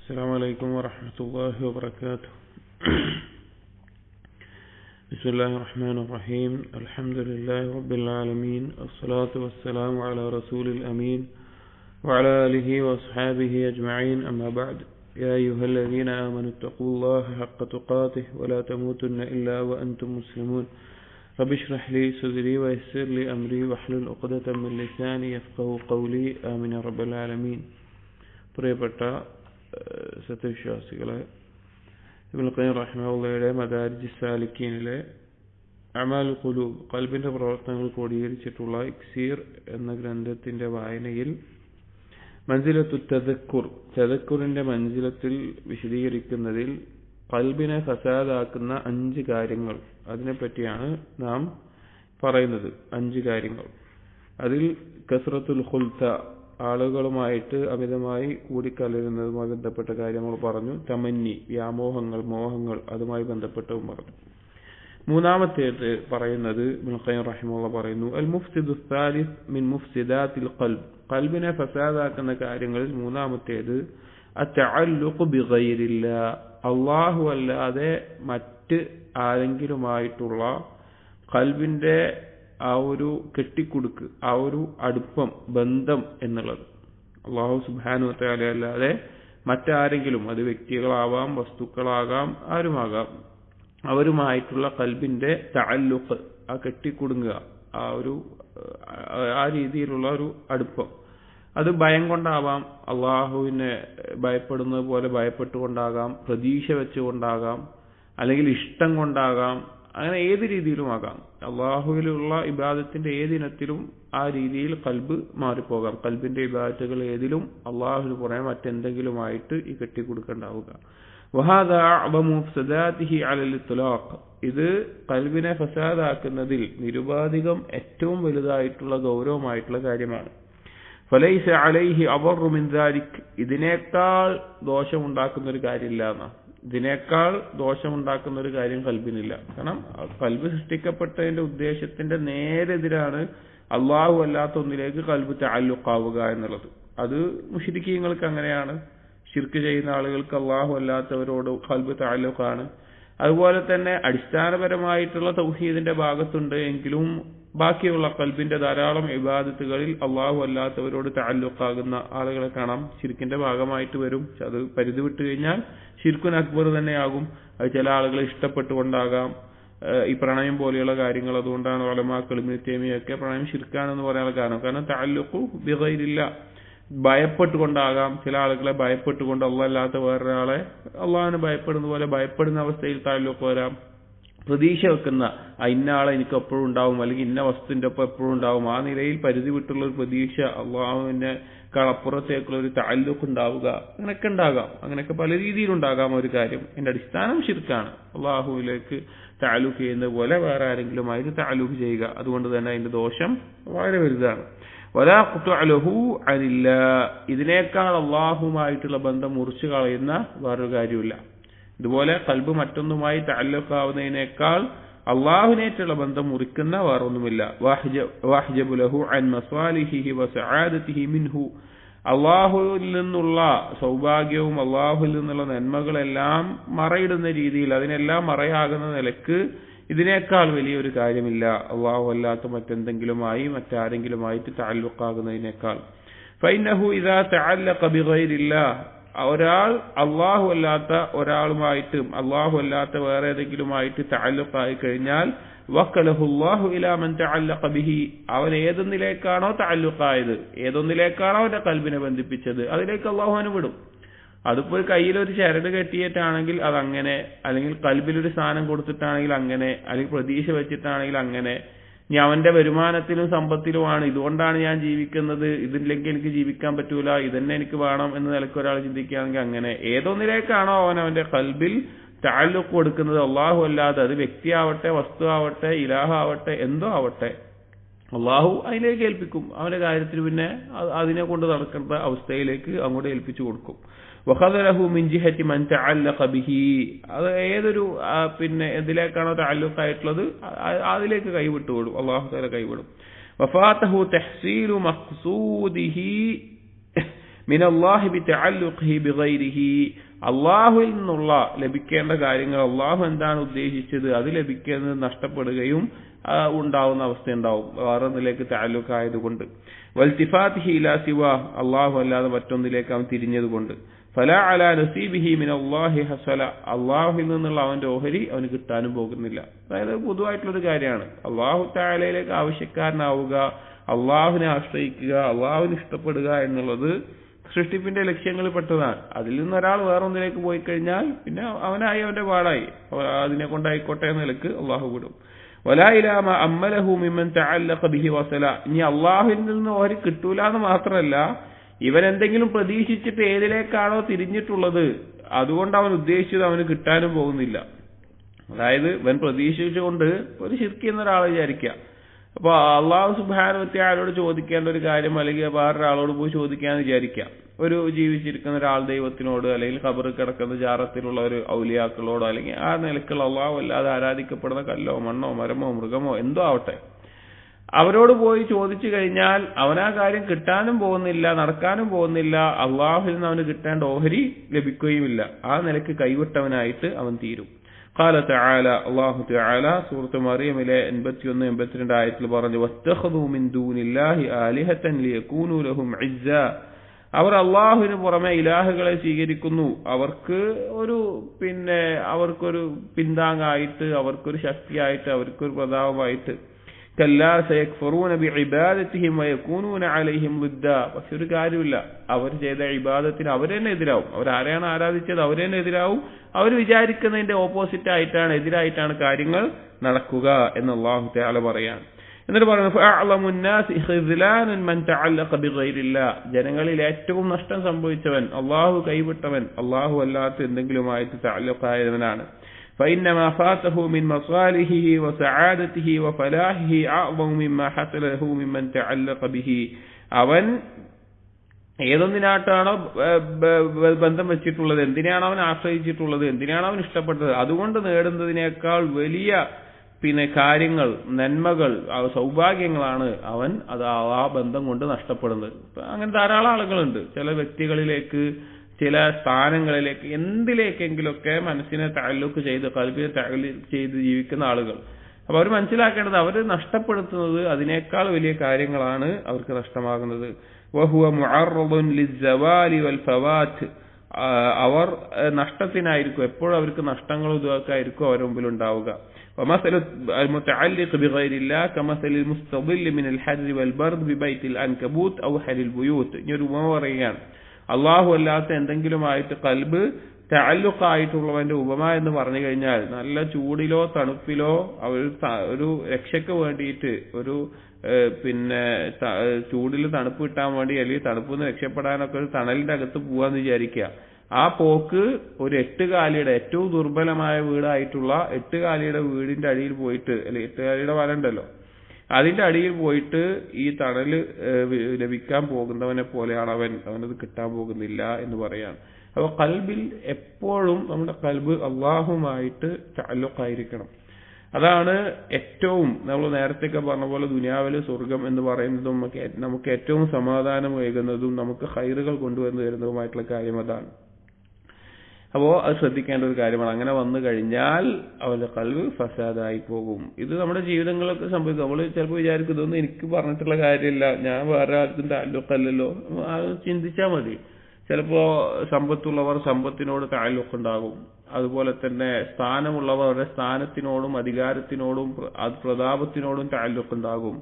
السلام عليكم ورحمة الله وبركاته. بسم الله الرحمن الرحيم. الحمد لله رب العالمين، الصلاة والسلام على رسول الأمين وعلى آله وأصحابه أجمعين، أما بعد. يا أيها الذين آمنوا اتقوا الله حق تقاته ولا تموتن إلا وأنتم مسلمون. رب اشرح لي صدري ويسر لي أمري واحلل عقدة من لساني يفقهوا قولي. آمين يا رب العالمين. പ്രിയപ്പെട്ട സത്യവിശ്വാസികളെ, ഇബ്നുൽ ഖയ്യിം റഹിമഹുള്ളയുടെ മദാരിജ് സാലിക്കീനിലെ അമാലുൽ ഖുലൂബ്, ഖൽബിന്റെ പ്രവർത്തനങ്ങൾ ക്രോഡീകരിച്ചിട്ടുള്ള ഇക്സീർ എന്ന ഗ്രന്ഥത്തിന്റെ വായനയിൽ മൻസിലത്തു തദക്കുർ, തദക്കുറിന്റെ മൻസിലത്തിൽ വിശദീകരിക്കുന്നതിൽ ഖൽബിനെ ഫസാദാക്കുന്ന 5 കാര്യങ്ങൾ, അതിനെപ്പറ്റിയാണ് നാം പറയുന്നത്. 5 കാര്യങ്ങൾ. അതിൽ കസ്റത്തുൽ ഖുൽത, ആളുകളുമായിട്ട് അമിതമായി കൂടിക്കലരുന്നതുമായി ബന്ധപ്പെട്ട കാര്യങ്ങൾ പറഞ്ഞു. തമന്നി, വ്യാമോഹങ്ങൾ, മോഹങ്ങൾ, അതുമായി ബന്ധപ്പെട്ടതും പറഞ്ഞു. മൂന്നാമത്തേത് പറയുന്നത് ഇബ്നുൽ ഖയ്യിം റഹിമഹുള്ള പറയുന്നു, അൽ മുഫ്സിദു സാലിസ് മിൻ മുഫ്സിദാത്തിൽ ഖൽബ്, ഖൽബിനെ ഫസാദാക്കുന്ന കാര്യങ്ങളിൽ മൂന്നാമത്തേത് അത്തഅല്ലുഖു ബിഗൈരില്ലാഹ്, അല്ലാഹു അല്ലാതെ മറ്റ് ആരെങ്കിലുമായിട്ടുള്ള ഖൽബിന്റെ ആ ഒരു കെട്ടിക്കുടുക്ക്, ആ ഒരു അടുപ്പം, ബന്ധം എന്നുള്ളത്. അല്ലാഹു സുബ്ഹാനഹു വ തആല അല്ലാതെ മറ്റാരെങ്കിലും, അത് വ്യക്തികളാവാം, വസ്തുക്കളാകാം, ആരുമാകാം, അവരുമായിട്ടുള്ള ഖൽബിന്റെ തഅല്ലുഖ്, ആ കെട്ടിക്കുടുങ്ങുക, ആ രീതിയിലുള്ള ഒരു അടുപ്പം, അത് ഭയം കൊണ്ടാവാം, അള്ളാഹുവിനെ ഭയപ്പെടുന്നത് പോലെ ഭയപ്പെട്ടുകൊണ്ടാകാം, പ്രതീക്ഷ വെച്ചുകൊണ്ടാകാം, അല്ലെങ്കിൽ ഇഷ്ടം കൊണ്ടാകാം, അങ്ങനെ ഏത് രീതിയിലുമാകാം. അള്ളാഹുവിലുള്ള ഇബാദത്തിന്റെ ഏതിനത്തിലും ആ രീതിയിൽ ഖൽബ് മാറിപ്പോകാം. ഖൽബിന്റെ ഇബാദത്തുകൾ ഏതിലും അള്ളാഹുവിന് പുറമെ മറ്റെന്തെങ്കിലുമായിട്ട് ഈ കെട്ടിക്കൊടുക്കേണ്ടാവുക. വഹാദാ അഅ്ളമു മുഫ്സദാതിഹി അലൽ ഇത്ലാഖ്, ഇത് ഖൽബിനെ ഫസാദാക്കുന്നതിൽ നിരുപാധികം ഏറ്റവും വലുതായിട്ടുള്ള ഗൗരവമായിട്ടുള്ള കാര്യമാണ്. ഫലൈസ അലൈഹി അബറു മിൻ ദാലിക്, ഇതിനേക്കാൾ ദോഷമുണ്ടാക്കുന്ന ഒരു കാര്യമില്ല എന്നാ. ഇതിനേക്കാൾ ദോഷമുണ്ടാക്കുന്ന ഒരു കാര്യം ഖൽബിനില്ല. കാരണം ഖൽബ് സൃഷ്ടിക്കപ്പെട്ടതിന്റെ ഉദ്ദേശത്തിന്റെ നേരെതിരാണ് അള്ളാഹു അല്ലാത്ത ഒന്നിലേക്ക് ഖൽബ് തഅല്ലുഖാവുക എന്നുള്ളത്. അത് മുശ്രിക്കീങ്ങൾക്ക് അങ്ങനെയാണ്. ശിർക്ക് ചെയ്യുന്ന ആളുകൾക്ക് അള്ളാഹു അല്ലാത്തവരോട് ഖൽബ് തഅല്ലുഖാണ്. അതുപോലെ തന്നെ അടിസ്ഥാനപരമായിട്ടുള്ള തൗഹീദിന്റെ ഭാഗത്തുണ്ട് എങ്കിലും ബാക്കിയുള്ള ഖൽബിന്റെ ധാരാളം ഇബാദത്തുകളിൽ അള്ളാഹു അല്ലാത്തവരോട് തഅല്ലുഖാകുന്ന ആളുകളെ കാണാം. ശിർക്കിന്റെ ഭാഗമായിട്ട് വരും. അത് പരിധി വിട്ടു കഴിഞ്ഞാൽ ശിർക്കുൻ അക്ബർ തന്നെയാകും. അത് ചില ആളുകളെ ഇഷ്ടപ്പെട്ടുകൊണ്ടാകാം. ഈ പ്രണയം പോലെയുള്ള കാര്യങ്ങൾ, അതുകൊണ്ടാണ് ഉലമാക്കൾ ഇബ്നു തൈമിയ്യൊക്കെ പ്രണയം ശിർക്കാണെന്ന് പറയാനുള്ള കാരണം തഅല്ലുഖു ബിഗൈരില്ല, ഭയപ്പെട്ടുകൊണ്ടാകാം. ചില ആളുകളെ ഭയപ്പെട്ടുകൊണ്ട് അള്ളാഹ് അല്ലാത്ത വേറൊരാളെ അള്ളാഹിനെ ഭയപ്പെടുന്ന പോലെ ഭയപ്പെടുന്ന അവസ്ഥയിൽ തഅല്ലുഖ് വരാം. പ്രതീക്ഷ വെക്കുന്ന, ഇന്ന ആളെ എനിക്ക് എപ്പോഴും ഉണ്ടാവും, അല്ലെങ്കിൽ ഇന്ന വസ്തുവിന്റെ ഒപ്പം എപ്പോഴും ഉണ്ടാവും, ആ നിലയിൽ പരിധി വിട്ടുള്ള ഒരു പ്രതീക്ഷ, അള്ളാഹുവിന്റെ അപ്പുറത്തേക്കുള്ള ഒരു തഅല്ലുഖ് ഉണ്ടാവുക, അങ്ങനെയൊക്കെ ഉണ്ടാകാം. അങ്ങനെയൊക്കെ പല രീതിയിലുണ്ടാകാം. ഒരു കാര്യം എന്റെ അടിസ്ഥാനം ശിർക്കാണ്. അള്ളാഹുവിലേക്ക് തഅല്ലുഖ് ചെയ്യുന്നത് പോലെ വേറെ ആരെങ്കിലുമായിട്ട് തഅല്ലുഖ് ചെയ്യുക. അതുകൊണ്ട് തന്നെ അതിന്റെ ദോഷം വളരെ വലുതാണ്. വലാ ഖുത്അലഹു അനില്ലാഹ്, ഇതിനേക്കാൾ അള്ളാഹുമായിട്ടുള്ള ബന്ധം മുറിച്ചു കളയുന്ന വേറൊരു കാര്യമില്ല. ഇതുപോലെ ഖൽബ് മറ്റൊന്നുമായി തഅല്ലുഖാവുന്നതിനേക്കാൾ അള്ളാഹുവിനേറ്റുള്ള ബന്ധം മുറിക്കുന്ന വേറൊന്നുമില്ല. വഹ്ജബു ലഹു അൻ മസാലിഹിഹി വസആദതിഹി മിൻഹു, അള്ളാഹുവിൽ നിന്നുള്ള സൗഭാഗ്യവും അള്ളാഹുവിൽ നിന്നുള്ള നന്മകളെല്ലാം മറയിടുന്ന രീതിയിൽ, അതിനെല്ലാം മറയാകുന്ന നിലക്ക് ഇതിനേക്കാൾ വലിയൊരു കാര്യമില്ല അള്ളാഹു അല്ലാത്ത മറ്റെന്തെങ്കിലുമായി, മറ്റാരെങ്കിലുമായിട്ട് തഅല്ലുഖാകുന്നതിനേക്കാൾ. ഫഇന്നഹു ഇദാ തഅല്ലഖ ബിഗൈരില്ലാഹ്, ഒരാൾ അള്ളാഹു അല്ലാത്ത ഒരാളുമായിട്ട്, അള്ളാഹു അല്ലാത്ത വേറെ ഏതെങ്കിലുമായിട്ട് തഅല്ലുഖായി കഴിഞ്ഞാൽ വക്കലഹുല്ലാഹു ഇലാ മൻ തഅല്ലഖ ബിഹി, അവൻ ഏതൊന്നിലേക്കാണോ തഅല്ലുഖായത്, ഏതൊന്നിലേക്കാണോ അവന്റെ ഖൽബിനെ ബന്ധിപ്പിച്ചത്, അതിലേക്ക് അള്ളാഹു അവനെ വിടും. അതിപ്പോ കയ്യിലൊരു ചരട് കെട്ടിയിട്ടാണെങ്കിൽ അതങ്ങനെ, അല്ലെങ്കിൽ ഖൽബിലൊരു സ്ഥാനം കൊടുത്തിട്ടാണെങ്കിൽ അങ്ങനെ, അല്ലെങ്കിൽ പ്രതീക്ഷ വെച്ചിട്ടാണെങ്കിൽ അങ്ങനെ. ഇനി അവന്റെ വരുമാനത്തിലും സമ്പത്തിലുമാണ്, ഇതുകൊണ്ടാണ് ഞാൻ ജീവിക്കുന്നത്, ഇതില്ലെങ്കിൽ എനിക്ക് ജീവിക്കാൻ പറ്റൂല, ഇതന്നെ എനിക്ക് വേണം എന്ന നിലയ്ക്ക് ഒരാൾ ചിന്തിക്കുകയാണെങ്കിൽ അങ്ങനെ. ഏതൊന്നിലേക്കാണോ അവന്റെ ഖൽബിൽ തഅല്ലുഖ് കൊടുക്കുന്നത്, അള്ളാഹു അല്ലാതെ, അത് വ്യക്തിയാവട്ടെ, വസ്തു ആവട്ടെ, ഇലാഹാവട്ടെ, എന്തോ ആവട്ടെ, അള്ളാഹു അതിലേക്ക് ഏൽപ്പിക്കും. അവന്റെ കാര്യത്തിൽ പിന്നെ അതിനെ കൊണ്ട് നടക്കേണ്ട അവസ്ഥയിലേക്ക് അങ്ങോട്ട് ഏൽപ്പിച്ചു കൊടുക്കും. വഖദലഹു മിൻ ജിഹത്തി മൻ തഅല്ലഖ ബിഹി, അത് ഏതൊരു പിന്നെ എന്തിലേക്കാണോ തഅല്ലുഖ് ആയിട്ടുള്ളത് അതിലേക്ക് കൈവിട്ടുവിടും, അള്ളാഹു തആല കൈവിടും. വഫാതഹു തഹ്സീലു മഖ്സൂദിഹി മിനല്ലാഹി ബിതഅല്ലുഖിഹി ബിഗൈരിഹി, അള്ളാഹുവിൽ നിന്നുള്ള ലഭിക്കേണ്ട കാര്യങ്ങൾ അള്ളാഹു എന്താണ് ഉദ്ദേശിച്ചത് അത് ലഭിക്കുന്നത് നഷ്ടപ്പെടുകയും ഉണ്ടാവുന്ന അവസ്ഥയുണ്ടാവും വേറൊന്നിലേക്ക് തഅല്ലുഖ് ആയതുകൊണ്ട്. വൽതിഫാതിഹി ഇലാ സിവാ, അള്ളാഹു അല്ലാതെ മറ്റൊന്നിലേക്ക് അവൻ തിരിഞ്ഞതുകൊണ്ട്. ഫലാ അലാ നസീബിഹി മിനല്ലാഹി ഹസല, അള്ളാഹുവിൽ നിന്നുള്ള അവന്റെ ഓഹരി അവന് കിട്ടാനും പോകുന്നില്ല. അതായത് പൊതുവായിട്ടുള്ളൊരു കാര്യമാണ്. അള്ളാഹു തആലയിലേക്ക് ആവശ്യക്കാരനാവുക, അള്ളാഹുവിനെ ആശ്രയിക്കുക, അള്ളാഹുവിനെ ഇഷ്ടപ്പെടുക എന്നുള്ളത് സൃഷ്ടിപ്പിന്റെ ലക്ഷ്യങ്ങളിൽ പെട്ടതാണ്. അതിൽ നിന്ന് ഒരാൾ വേറൊന്നിലേക്ക് പോയി കഴിഞ്ഞാൽ പിന്നെ അവനായി അവന്റെ പാടായി, അതിനെ കൊണ്ടായിക്കോട്ടെ എന്ന നിലക്ക് അള്ളാഹു വിടും. വലാ ഇലാ മാ അമ്മലഹു മിമ്മൻ തഅല്ലഖ ബിഹി വസല, ഇനി അള്ളാഹുവിൽ നിന്ന് ഓഹരി കിട്ടൂല എന്ന് മാത്രമല്ല, ഇവൻ എന്തെങ്കിലും പ്രതീക്ഷിച്ചിട്ട് ഏതിലേക്കാണോ തിരിഞ്ഞിട്ടുള്ളത് അതുകൊണ്ട് അവൻ ഉദ്ദേശിച്ചത് അവന് കിട്ടാനും പോകുന്നില്ല. അതായത് ഇവൻ പ്രതീക്ഷിച്ചുകൊണ്ട് ഒരു ശിർക്ക് എന്ന ഒരാളെ വിചാരിക്കുക. അപ്പൊ അള്ളാഹു സുബ്ഹാനഹു വ തആലയോട് ചോദിക്കേണ്ട ഒരു കാര്യം അല്ലെങ്കിൽ വേറൊരാളോട് പോയി ചോദിക്കാന്ന് വിചാരിക്കുക. ഒരു ജീവിച്ചിരിക്കുന്ന ഒരാൾ ദൈവത്തിനോട് അല്ലെങ്കിൽ ഖബറിൽ കിടക്കുന്ന ജാറത്തിലുള്ള ഒരു ഔലിയാക്കളോടോ അല്ലെങ്കിൽ ആ നിലക്കുള്ള അള്ളാഹു അല്ലാതെ ആരാധിക്കപ്പെടുന്ന കല്ലോ മണ്ണോ മരമോ മൃഗമോ എന്തോ ആവട്ടെ, അവരോട് പോയി ചോദിച്ചു കഴിഞ്ഞാൽ അവനാ കാര്യം കിട്ടാനും പോകുന്നില്ല, നടക്കാനും പോകുന്നില്ല, അള്ളാഹുവിൽ നിന്ന് അവന് കിട്ടേണ്ട ഓഹരി ലഭിക്കുകയുമില്ല. ആ നിലക്ക് കൈവിട്ടവനായിട്ട് അവൻ തീരും. ഖാല തആല, അല്ലാഹു തആല സൂറത്ത് മറിയമിലെ 81-82 ആയത്തിൽ പറഞ്ഞു, വത്തഖദു മിൻ ദൂനില്ലാഹി ആലിഹതൻ ലിയകൂനു ലഹും ഇസ്സ, അവർ അള്ളാഹുവിന് പുറമെ ഇലാഹുകളെ സ്വീകരിക്കുന്നു, അവർക്കൊരു പിന്താങ്ങായിട്ട്, അവർക്കൊരു ശക്തിയായിട്ട്, അവർക്കൊരു പ്രതാപമായിട്ട്. കല്ലാ സയക്ഫറൂന ബിഇബാദതിഹിം വയകൂനൂന അലൈഹിം ളിദ്ദ, പക്ഷെ ഒരു കാര്യമില്ല, അവർ ചെയ്ത ഇബാദത്തിന് അവർ തന്നെ എതിരാവും. അവരാരെയാണ് ആരാധിച്ചത് അവർ തന്നെ എതിരാവും. അവർ വിചാരിക്കുന്നതിന്റെ ഓപ്പോസിറ്റ് ആയിട്ടാണ്, എതിരായിട്ടാണ് കാര്യങ്ങൾ നടക്കുക എന്ന് അല്ലാഹു തആല പറയാണ്. എന്നിട്ട് പറയുന്നു, ഫഅഅലമു الناس ഖിസ്ലാനൻ മൻ തഅല്ലഖ ബിഗൈരില്ലാ, ജനങ്ങളിൽ ഏറ്റവും നഷ്ടം സംഭവിച്ചവൻ, അല്ലാഹു കൈവിട്ടവൻ, അല്ലാഹു അല്ലാത്ത എന്തെങ്കിലുമായിട്ട് തഅല്ലഖായവനാണ്. فإنما فاته من مصالحه وسعادته وفلاحه أعظم مما حصل له ممن تعلق به, അവൻ ഏതൊന്നിനായിട്ടാണോ ബന്ധം വെച്ചിട്ടുള്ളത്, എന്തിനാണ് അവൻ ആശ്രയിച്ചിട്ടുള്ളത്, എന്തിനാണ് അവൻ ഇഷ്ടപ്പെട്ടത്, അതുകൊണ്ട് നേടുന്നതിനേക്കാൾ വലിയ കാര്യങ്ങൾ, നന്മകൾ, സൗഭാഗ്യങ്ങളാണ് അവൻ ആ ബന്ധം കൊണ്ട് നഷ്ടപ്പെടുന്നത്. അങ്ങനെ ധാരാളം ആളുകളുണ്ട്. ചില വ്യക്തികളിലേക്ക്, ചില സ്ഥാനങ്ങളിലേക്ക്, എന്തിലേക്കെങ്കിലൊക്കെ മനസ്സിനെ തഅല്ലുഖ് ചെയ്ത്, ഖൽബിനെ തഅല്ലുഖ് ചെയ്ത് ജീവിക്കുന്ന ആളുകൾ. അപ്പൊ അവർ മനസ്സിലാക്കേണ്ടത് അവർ നഷ്ടപ്പെടുത്തുന്നത് അതിനേക്കാൾ വലിയ കാര്യങ്ങളാണ് അവർക്ക് നഷ്ടമാകുന്നത്. വഹുവ മുഅറദുൻ ലിസ്സവാലി വൽ ഫവാത്ത്, അവർ നഷ്ടത്തിനായിരിക്കും, എപ്പോഴും അവർക്ക് നഷ്ടങ്ങളും ഇതൊക്കെ ആയിരിക്കും അവരുടെ മുമ്പിൽ ഉണ്ടാവുക. ومثل المتعلق بغير الله كمثل المستظل من الحر والبرد ببيت العنكبوت أو حر البيوت. ഇതൊരു ഉപമ പറയുകയാണ്. അള്ളാഹു അല്ലാത്ത എന്തെങ്കിലുമായിട്ട് ഖൽബ് തഅല്ലുഖായിട്ടുള്ളവന്റെ ഉപമ എന്ന് പറഞ്ഞു കഴിഞ്ഞാൽ, നല്ല ചൂടിലോ തണുപ്പിലോ ഒരു രക്ഷയ്ക്ക് വേണ്ടിയിട്ട്, ഒരു ചൂടിൽ തണുപ്പ് കിട്ടാൻ വേണ്ടി അല്ലെങ്കിൽ തണുപ്പിൽ നിന്ന് രക്ഷപ്പെടാനൊക്കെ ഒരു തണലിന്റെ അകത്ത് പോവാന്ന് വിചാരിക്കുക. ആ പോക്ക് ഒരു 8 കാലിയുടെ ഏറ്റവും ദുർബലമായ വീടായിട്ടുള്ള 8 കാലിയുടെ വീടിന്റെ അടിയിൽ പോയിട്ട്, അല്ലെങ്കിൽ 8 കാലിയുടെ വല ഉണ്ടല്ലോ, അതിന്റെ അടിയിൽ പോയിട്ട് ഈ തണല് ലഭിക്കാൻ പോകുന്നവനെ പോലെയാണ് അവനത് കിട്ടാൻ പോകുന്നില്ല എന്ന് പറയാണ്. അപ്പൊ ഖൽബിൽ എപ്പോഴും നമ്മുടെ ഖൽബ് അള്ളാഹുമായിട്ട് തഅല്ലുഖായിരിക്കണം. അതാണ് ഏറ്റവും, നമ്മൾ നേരത്തെയൊക്കെ പറഞ്ഞ പോലെ ദുനിയാവിലെ സ്വർഗം എന്ന് പറയുന്നതും നമുക്ക് ഏറ്റവും സമാധാനം ഏകുന്നതും നമുക്ക് ഖൈറുകൾ കൊണ്ടുവന്നു തരുന്നതുമായിട്ടുള്ള കാര്യം അതാണ്. അപ്പോ അത് ശ്രദ്ധിക്കേണ്ട ഒരു കാര്യമാണ്. അങ്ങനെ വന്നു കഴിഞ്ഞാൽ അവന്റെ ഖൽബ് ഫസാദായി പോകും. ഇത് നമ്മുടെ ജീവിതങ്ങളൊക്കെ സംഭവിക്കും. നമ്മൾ ചിലപ്പോൾ വിചാരിക്കും ഇതൊന്നും എനിക്ക് പറഞ്ഞിട്ടുള്ള കാര്യമില്ല, ഞാൻ വേറെ ആർക്കും തഅല്ലുഖല്ലല്ലോ, അത് ചിന്തിച്ചാൽ മതി. ചിലപ്പോ സമ്പത്തുള്ളവർ സമ്പത്തിനോട് തഅല്ലുഖ് ഉണ്ടാകും. അതുപോലെ തന്നെ സ്ഥാനമുള്ളവർ അവരുടെ സ്ഥാനത്തിനോടും അധികാരത്തിനോടും പ്രതാപത്തിനോടും തഅല്ലുഖ് ഉണ്ടാകും.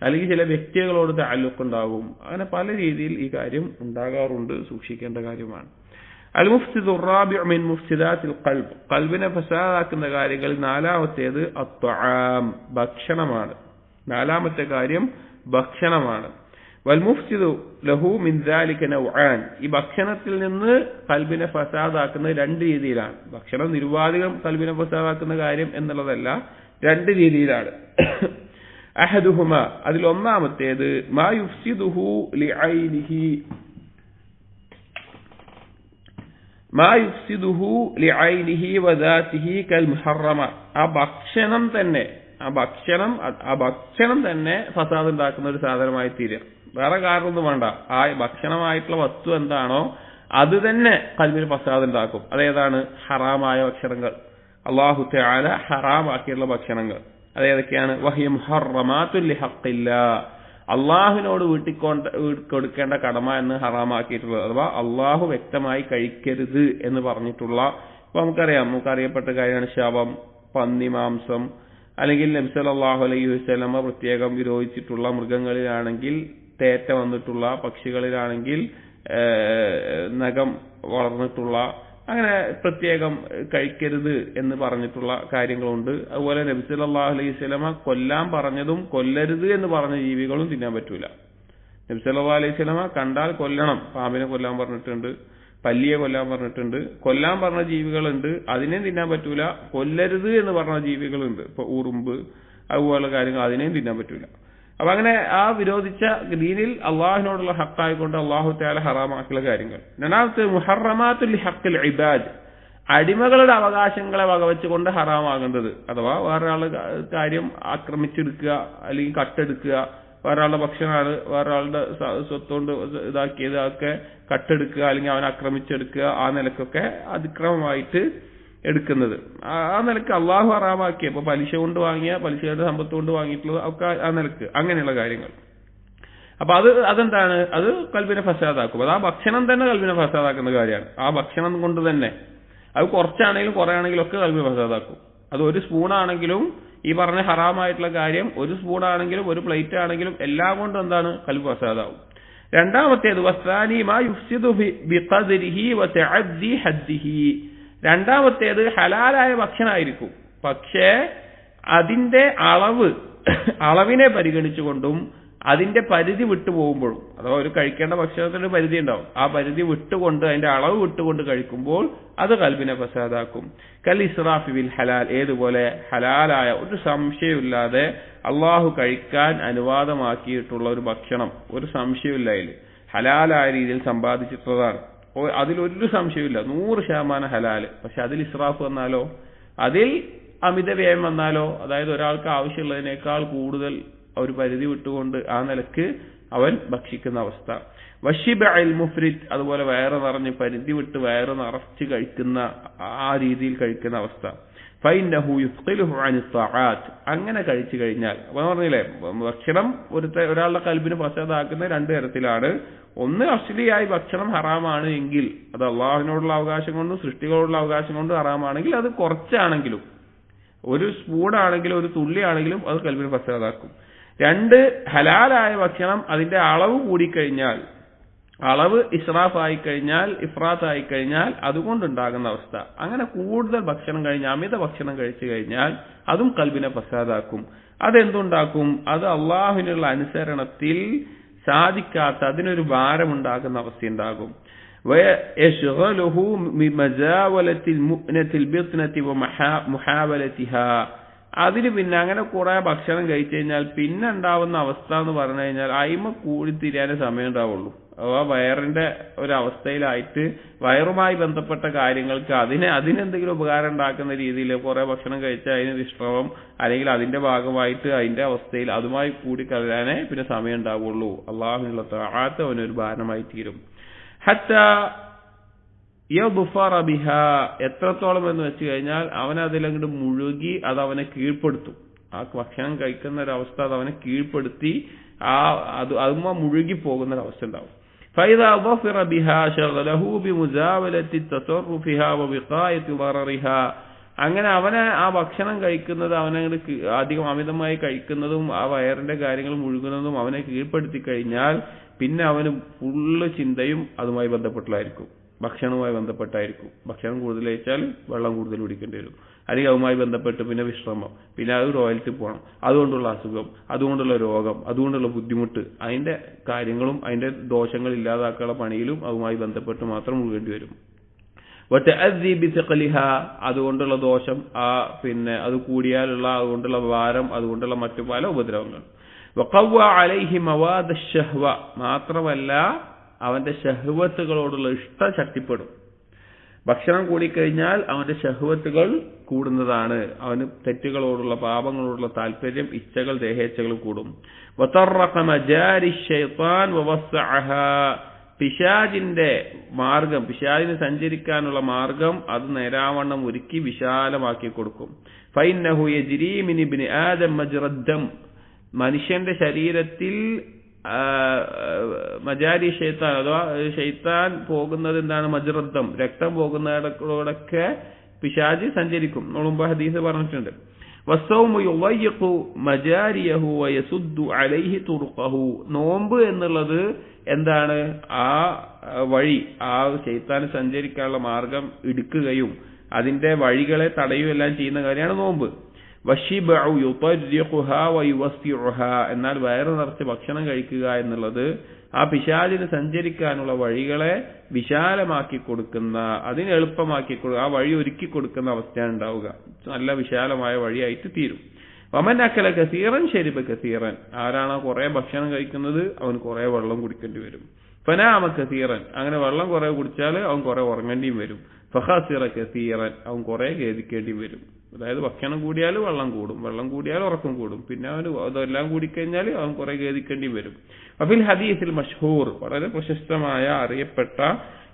അല്ലെങ്കിൽ ചില വ്യക്തികളോട് തഅല്ലുഖ് ഉണ്ടാകും. അങ്ങനെ പല രീതിയിൽ ഈ കാര്യം ഉണ്ടാകാറുണ്ട്, സൂക്ഷിക്കേണ്ട കാര്യമാണ്. അൽ മുഫ്സിദു റാബിഉ മിൻ മുഫ്സിദാത്തിൽ ഖൽബ്, ഖൽബിനെ ഫസാദാക്കുന്ന കാര്യങ്ങളിൽ നാലാമത്തേത് അത്ത്വാം, ഭക്ഷണമാണ്. നാലാമത്തെ കാര്യം ഭക്ഷണമാണ്. വൽ മുഫ്സിദു ലഹു മിൻ ദാലിക നൗആൻ, ഈ ഭക്ഷണത്തിൽ നിന്ന് ഖൽബിനെ ഫസാദാക്കുന്ന 2 രീതിയിലാണ്. ഭക്ഷണം നിരുപാധികം ഖൽബിനെ ഫസാദാക്കുന്ന കാര്യം എന്നുള്ളതല്ല, 2 രീതിയിലാണ്. അഹദുഹുമ, അതിൽ ഒന്നാമത്തേത് മാ യുഫ്സിദുഹു ലിഐനിഹി, മാ യുഫ്സിദുഹു ലിഐനിഹി വദാതിഹി കൽ മുഹറമ, ആ ഭക്ഷണം തന്നെ ഫസാദ് ഉണ്ടാക്കുന്ന ഒരു സാധനമായി തീരുക. വേറെ കാരണമൊന്നും വേണ്ട. ആ ഭക്ഷണമായിട്ടുള്ള വസ്തു എന്താണോ അത് തന്നെ ഖൽബിൽ ഫസാദ് ഉണ്ടാക്കും. അതേതാണ്? ഹറാമായ ഭക്ഷണങ്ങൾ, അല്ലാഹു തആല ഹറാമാക്കിയുള്ള ഭക്ഷണങ്ങൾ. അതേതൊക്കെയാണ്? വഹിയ മുഹറമാതുൽ ലിഹഖില്ലാഹ്, അള്ളാഹുവിനോട് കൊടുക്കേണ്ട കടമ എന്ന് ഹറാമാക്കിയിട്ടുള്ളത്, അഥവാ അള്ളാഹു വ്യക്തമായി കഴിക്കരുത് എന്ന് പറഞ്ഞിട്ടുള്ള. ഇപ്പൊ നമുക്കറിയപ്പെട്ട കാര്യമാണ് ശവം, പന്നി മാംസം, അല്ലെങ്കിൽ നബി സല്ലല്ലാഹു അലൈഹി വസല്ലമ പ്രത്യേകം വിരോധിച്ചിട്ടുള്ള മൃഗങ്ങളിലാണെങ്കിൽ തേറ്റ വന്നിട്ടുള്ള, പക്ഷികളിലാണെങ്കിൽ നഖം വളർന്നിട്ടുള്ള, അങ്ങനെ പ്രത്യേകം കഴിക്കരുത് എന്ന് പറഞ്ഞിട്ടുള്ള കാര്യങ്ങളുണ്ട്. അതുപോലെ നബി സല്ലല്ലാഹു അലൈഹി വസല്ലമ കൊല്ലാൻ പറഞ്ഞതും കൊല്ലരുത് എന്ന് പറഞ്ഞ ജീവികളും തിന്നാൻ പറ്റൂല. നബി സല്ലല്ലാഹു അലൈഹി വസല്ലമ കണ്ടാൽ കൊല്ലണം, പാമ്പിനെ കൊല്ലാൻ പറഞ്ഞിട്ടുണ്ട്, പല്ലിയെ കൊല്ലാൻ പറഞ്ഞിട്ടുണ്ട്. കൊല്ലാൻ പറഞ്ഞ ജീവികളുണ്ട്, അതിനെയും തിന്നാൻ പറ്റൂല. കൊല്ലരുത് എന്ന് പറഞ്ഞ ജീവികളുണ്ട്, ഇപ്പൊ ഉറുമ്പ് അതുപോലുള്ള കാര്യങ്ങൾ, അതിനെയും തിന്നാൻ പറ്റൂല. അപ്പൊ അങ്ങനെ ആ വിരോധിച്ച ദീനിൽ അള്ളാഹുവിനോടുള്ള ഹക്കായിക്കൊണ്ട് അള്ളാഹു തആല ഹറാമാക്കിയ കാര്യങ്ങൾ. രണ്ടാമത്തെ മുഹറമാതുൽ ലിഹഖിൽ ഇബാദ്, അടിമകളുടെ അവകാശങ്ങളെ വകവെച്ചുകൊണ്ട് ഹറാമാകേണ്ടത്, അഥവാ വേറൊരാളുടെ കാര്യം ആക്രമിച്ചെടുക്കുക അല്ലെങ്കിൽ കട്ടെടുക്കുക, വേറൊരാളുടെ ഭക്ഷണമാണ് വേറൊരാളുടെ സ്വത്തുകൊണ്ട് ഇതാക്കിയത്, അതൊക്കെ കട്ടെടുക്കുക അല്ലെങ്കിൽ അവനെ ആക്രമിച്ചെടുക്കുക, ആ നിലക്കൊക്കെ അതിക്രമമായിട്ട് എടുക്കുന്നത്. ആ നിലക്ക് അള്ളാഹു ഹറാമാക്കിയ, ഇപ്പൊ പലിശ കൊണ്ട് വാങ്ങിയ, പലിശയുടെ സമ്പത്ത് കൊണ്ട് വാങ്ങിയിട്ടുള്ളത് ഒക്കെ ആ നിലക്ക്, അങ്ങനെയുള്ള കാര്യങ്ങൾ. അപ്പൊ അതെന്താണ്? അത് കൽബിനെ ഫസാദാക്കും. അത് ആ ഭക്ഷണം തന്നെ കൽബിനെ ഫസാദാക്കുന്ന കാര്യമാണ്. ആ ഭക്ഷണം കൊണ്ട് തന്നെ, അത് കുറച്ചാണെങ്കിലും കുറെ ആണെങ്കിലും ഒക്കെ കൽബിനെ ഫസാദാക്കും. അത് ഒരു സ്പൂണാണെങ്കിലും ഈ പറഞ്ഞ ഹറാമായിട്ടുള്ള കാര്യം, ഒരു സ്പൂണാണെങ്കിലും ഒരു പ്ലേറ്റ് ആണെങ്കിലും എല്ലാം കൊണ്ടും എന്താണ്? കൽബ് ഫസാദാവും. രണ്ടാമത്തേത് വസ്താനി മാ യുഫ്സിദു ബിഖദ്രിഹി വതഅദ്ദി ഹദ്ദിഹി, രണ്ടാമത്തേത് ഹലാലായ ഭക്ഷണമായിരിക്കും, പക്ഷേ അതിന്റെ അളവിനെ പരിഗണിച്ചുകൊണ്ടും അതിന്റെ പരിധി വിട്ടുപോകുമ്പോഴും, അഥവാ ഒരു കഴിക്കേണ്ട ഭക്ഷണത്തിന് പരിധി ഉണ്ടാവും, ആ പരിധി വിട്ടുകൊണ്ട് അതിന്റെ അളവ് വിട്ടുകൊണ്ട് കഴിക്കുമ്പോൾ അത് കൽബിനെ ഫസാദാക്കും. കൽ ഇസ്റാഫി ബിൽ ഹലാൽ, ഏതുപോലെ ഹലാലായ ഒരു സംശയമില്ലാതെ അള്ളാഹു കഴിക്കാൻ അനുവാദമാക്കിയിട്ടുള്ള ഒരു ഭക്ഷണം, ഒരു സംശയമില്ല, അതിൽ ഹലാലായ രീതിയിൽ സമ്പാദിച്ചിട്ടുള്ളതാണ്, അതിലൊരു സംശയമില്ല, 100% ഹലാല്. പക്ഷെ അതിൽ ഇസ്റാഫ് വന്നാലോ, അതിൽ അമിത വ്യയം വന്നാലോ, അതായത് ഒരാൾക്ക് ആവശ്യമുള്ളതിനേക്കാൾ കൂടുതൽ ഒരു പരിധി വിട്ടുകൊണ്ട് ആ നിലക്ക് അവൻ ഭക്ഷിക്കുന്ന അവസ്ഥ. വശിബഅൽ മുഫ്രിദ്, അതുപോലെ വയറ് നിറഞ്ഞ് പരിധി വിട്ട് വയറ് നിറച്ച് കഴിക്കുന്ന ആ രീതിയിൽ കഴിക്കുന്ന അവസ്ഥ. ഫൈന്നഹു യുസ്ഖിലുഹു അനി ത്വആത്ത്, അങ്ങനെ കഴിച്ചു കഴിഞ്ഞാൽ, അപ്പൊ പറഞ്ഞില്ലേ ഭക്ഷണം ഒരാളുടെ കൽബിന് ഫസാദാക്കുന്ന രണ്ട് തരത്തിലാണ്. ഒന്ന് അശ്ലീയായി ഭക്ഷണം ഹറാമാണ് എങ്കിൽ അത് അള്ളാഹുവിനോടുള്ള അവകാശം കൊണ്ടും സൃഷ്ടികളോടുള്ള അവകാശം കൊണ്ടും ഹറാമാണെങ്കിൽ അത് കുറച്ചാണെങ്കിലും, ഒരു സ്പൂണാണെങ്കിലും ഒരു തുള്ളിയാണെങ്കിലും അത് കൽബിന് ഫസാദാക്കും. രണ്ട്, ഹലാലായ ഭക്ഷണം അതിന്റെ അളവ് കൂടിക്കഴിഞ്ഞാൽ, അളവ് ഇസ്രാഫായി കഴിഞ്ഞാൽ, ഇഫ്രാത്തായി കഴിഞ്ഞാൽ അതുകൊണ്ടുണ്ടാകുന്ന അവസ്ഥ. അങ്ങനെ കൂടുതൽ ഭക്ഷണം കഴിഞ്ഞാൽ, അമിത ഭക്ഷണം കഴിച്ചു കഴിഞ്ഞാൽ അതും കൽബിനെ ഫസാദാക്കും. അതെന്തുണ്ടാക്കും? അത് അള്ളാഹുവിനുള്ള അനുസരണത്തിൽ സാധിക്കാത്ത, അതിനൊരു ഭാരമുണ്ടാകുന്ന അവസ്ഥയുണ്ടാകും. അതിന് പിന്നെ അങ്ങനെ കുറെ ഭക്ഷണം കഴിച്ചു കഴിഞ്ഞാൽ പിന്നെ ഉണ്ടാവുന്ന അവസ്ഥ എന്ന് പറഞ്ഞു കഴിഞ്ഞാൽ അയിമ കൂടി തിരിയാനേ സമയം ഉണ്ടാവുള്ളൂ. അഥവാ വയറിന്റെ ഒരവസ്ഥയിലായിട്ട് വയറുമായി ബന്ധപ്പെട്ട കാര്യങ്ങൾക്ക് അതിനെന്തെങ്കിലും ഉപകാരം ഉണ്ടാക്കുന്ന രീതിയിൽ കുറെ ഭക്ഷണം കഴിച്ചാൽ അതിന് വിശ്രമം അല്ലെങ്കിൽ അതിന്റെ ഭാഗമായിട്ട് അതിന്റെ അവസ്ഥയിൽ അതുമായി കൂടി കലരാനേ പിന്നെ സമയം ഉണ്ടാവുള്ളൂ. അള്ളാഹുവിനുള്ള തആത്ത് അവനൊരു ഭാരമായി തീരും. ഹത്താ യദ്ഫറ ബിഹാ, എത്രത്തോളം എന്ന് വെച്ച് കഴിഞ്ഞാൽ അവൻ അതിലങ്ങോട്ട് മുഴുകി അത് അവനെ കീഴ്പ്പെടുത്തും. ആ ഭക്ഷണം കഴിക്കുന്ന ഒരവസ്ഥ അത് അവനെ കീഴ്പ്പെടുത്തി അതുമ്മ മുഴുകി പോകുന്ന ഒരവസ്ഥ ഉണ്ടാവും. فإذا ظفر بها شغله بمزاولة تصرفها ووقاية ضررها, അങ്ങനെ അവനെ ആ ഭക്ഷണം കഴിക്കുന്നത് അവനങ്ങോട്ട് അധികം അമിതമായി കഴിക്കുന്നതും ആ വയറിന്റെ കാര്യങ്ങൾ മുഴുകുന്നതും അവനെ കീഴ്പ്പെടുത്തി കഴിഞ്ഞാൽ പിന്നെ അവന് ഫുള്ള് ചിന്തയും അതുമായി ബന്ധപ്പെട്ടായിരിക്കും, ഭക്ഷണവുമായി ബന്ധപ്പെട്ടായിരിക്കും. ഭക്ഷണം കൂടുതൽ കഴിച്ചാൽ വെള്ളം കൂടുതൽ കുടിക്കേണ്ടി വരും, അല്ലെങ്കിൽ അതുമായി ബന്ധപ്പെട്ട് പിന്നെ വിശ്രമം, പിന്നെ അത് റോയൽറ്റി പോകണം, അതുകൊണ്ടുള്ള അസുഖം, അതുകൊണ്ടുള്ള രോഗം, അതുകൊണ്ടുള്ള ബുദ്ധിമുട്ട്, അതിന്റെ കാര്യങ്ങളും അതിന്റെ ദോഷങ്ങൾ ഇല്ലാതാക്കാനുള്ള പണിയിലും അതുമായി ബന്ധപ്പെട്ട് മാത്രം മുഴുകേണ്ടി വരും. അതുകൊണ്ടുള്ള ദോഷം, പിന്നെ അത് കൂടിയാലുള്ള അതുകൊണ്ടുള്ള ഭാരം, അതുകൊണ്ടുള്ള മറ്റു പല ഉപദ്രവങ്ങൾ. മാത്രമല്ല അവന്റെ ശഹ്വത്തുകളോടുള്ള ഇഷ്ടം ശക്തിപ്പെടും. ഭക്ഷണം കൂടിക്കഴിഞ്ഞാൽ അവന്റെ ശഹ്വത്തുകൾ കൂടുന്നതാണ്, അവന് തെറ്റുകളോടുള്ള പാപങ്ങളോടുള്ള താല്പര്യം, ഇച്ഛകൾ, ദേഹേച്ഛകൾ കൂടും. വതറഖ മജാരി ശൈത്താൻ വവസ്സഅഹാ, പിശാചിന്റെ മാർഗം, പിശാചിന് സഞ്ചരിക്കാനുള്ള മാർഗം അത് നേരാവണ്ണം ഒരുക്കി വിശാലമാക്കി കൊടുക്കും. ഫൈന്നഹു യജ്രി മിൻ ഇബ്നി ആദം മജ്റദ്ദം, മനുഷ്യന്റെ ശരീരത്തിൽ മജാരി ഷൈത്താൻ അഥവാ ഷൈത്താൻ പോകുന്നത് എന്താണ്? മജ്റദ്ദം, രക്തം പോകുന്നതിലൂടെയൊക്കെ പിശാച് സഞ്ചരിക്കും. മുമ്പ് ഹദീസ് പറഞ്ഞിട്ടുണ്ട്. വസ്സൗമു യുളയ്യിഖു മജാരിയഹു വയസുദ്ദു അലൈഹി തുർഖഹു, നോമ്പ് എന്നുള്ളത് എന്താണ്? ആ വഴി, ആ ഷൈത്താൻ സഞ്ചരിക്കാനുള്ള മാർഗം ഇടുക്കുകയും അതിന്റെ വഴികളെ തടയുകയെല്ലാം ചെയ്യുന്ന കാര്യമാണ് നോമ്പ്. വശിബഉ യുതർരിഖുഹാ വയുവസ്സിഉഹാ, എന്നാൽ വയറ് നിറച്ച് ഭക്ഷണം കഴിക്കുക എന്നുള്ളത് ആ പിശാചിന് സഞ്ചരിക്കാനുള്ള വഴികളെ വിശാലമാക്കി കൊടുക്കുന്ന, അതിന് എളുപ്പമാക്കി ആ വഴി ഒരുക്കി കൊടുക്കുന്ന അവസ്ഥയാണ് ഉണ്ടാവുക. നല്ല വിശാലമായ വഴിയായിട്ട് തീരും. വമൻ അക്കല കസീറൻ ശരിബ കസീറൻ, ആരാണോ കുറെ ഭക്ഷണം കഴിക്കുന്നത് അവൻ കുറെ വെള്ളം കുടിക്കേണ്ടി വരും. ഫനാമ കസീറൻ, അങ്ങനെ വെള്ളം കുറെ കുടിച്ചാൽ അവൻ കുറെ ഉറങ്ങേണ്ടിയും വരും. ഫഖസിറ കസീറൻ, അവൻ കുറെ ഖേദിക്കേണ്ടി വരും. അതായത് ഭക്ഷണം കൂടിയാൽ വെള്ളം കൂടും, വെള്ളം കൂടിയാൽ ഉറക്കം കൂടും, പിന്നെ അവന് അതെല്ലാം കൂടിക്കഴിഞ്ഞാൽ അവൻ കുറെ ഖേദിക്കേണ്ടി വരും. അഫിൽ ഹദീസിൽ മഷ്ഹൂർ, വളരെ പ്രശസ്തമായ അറിയപ്പെട്ട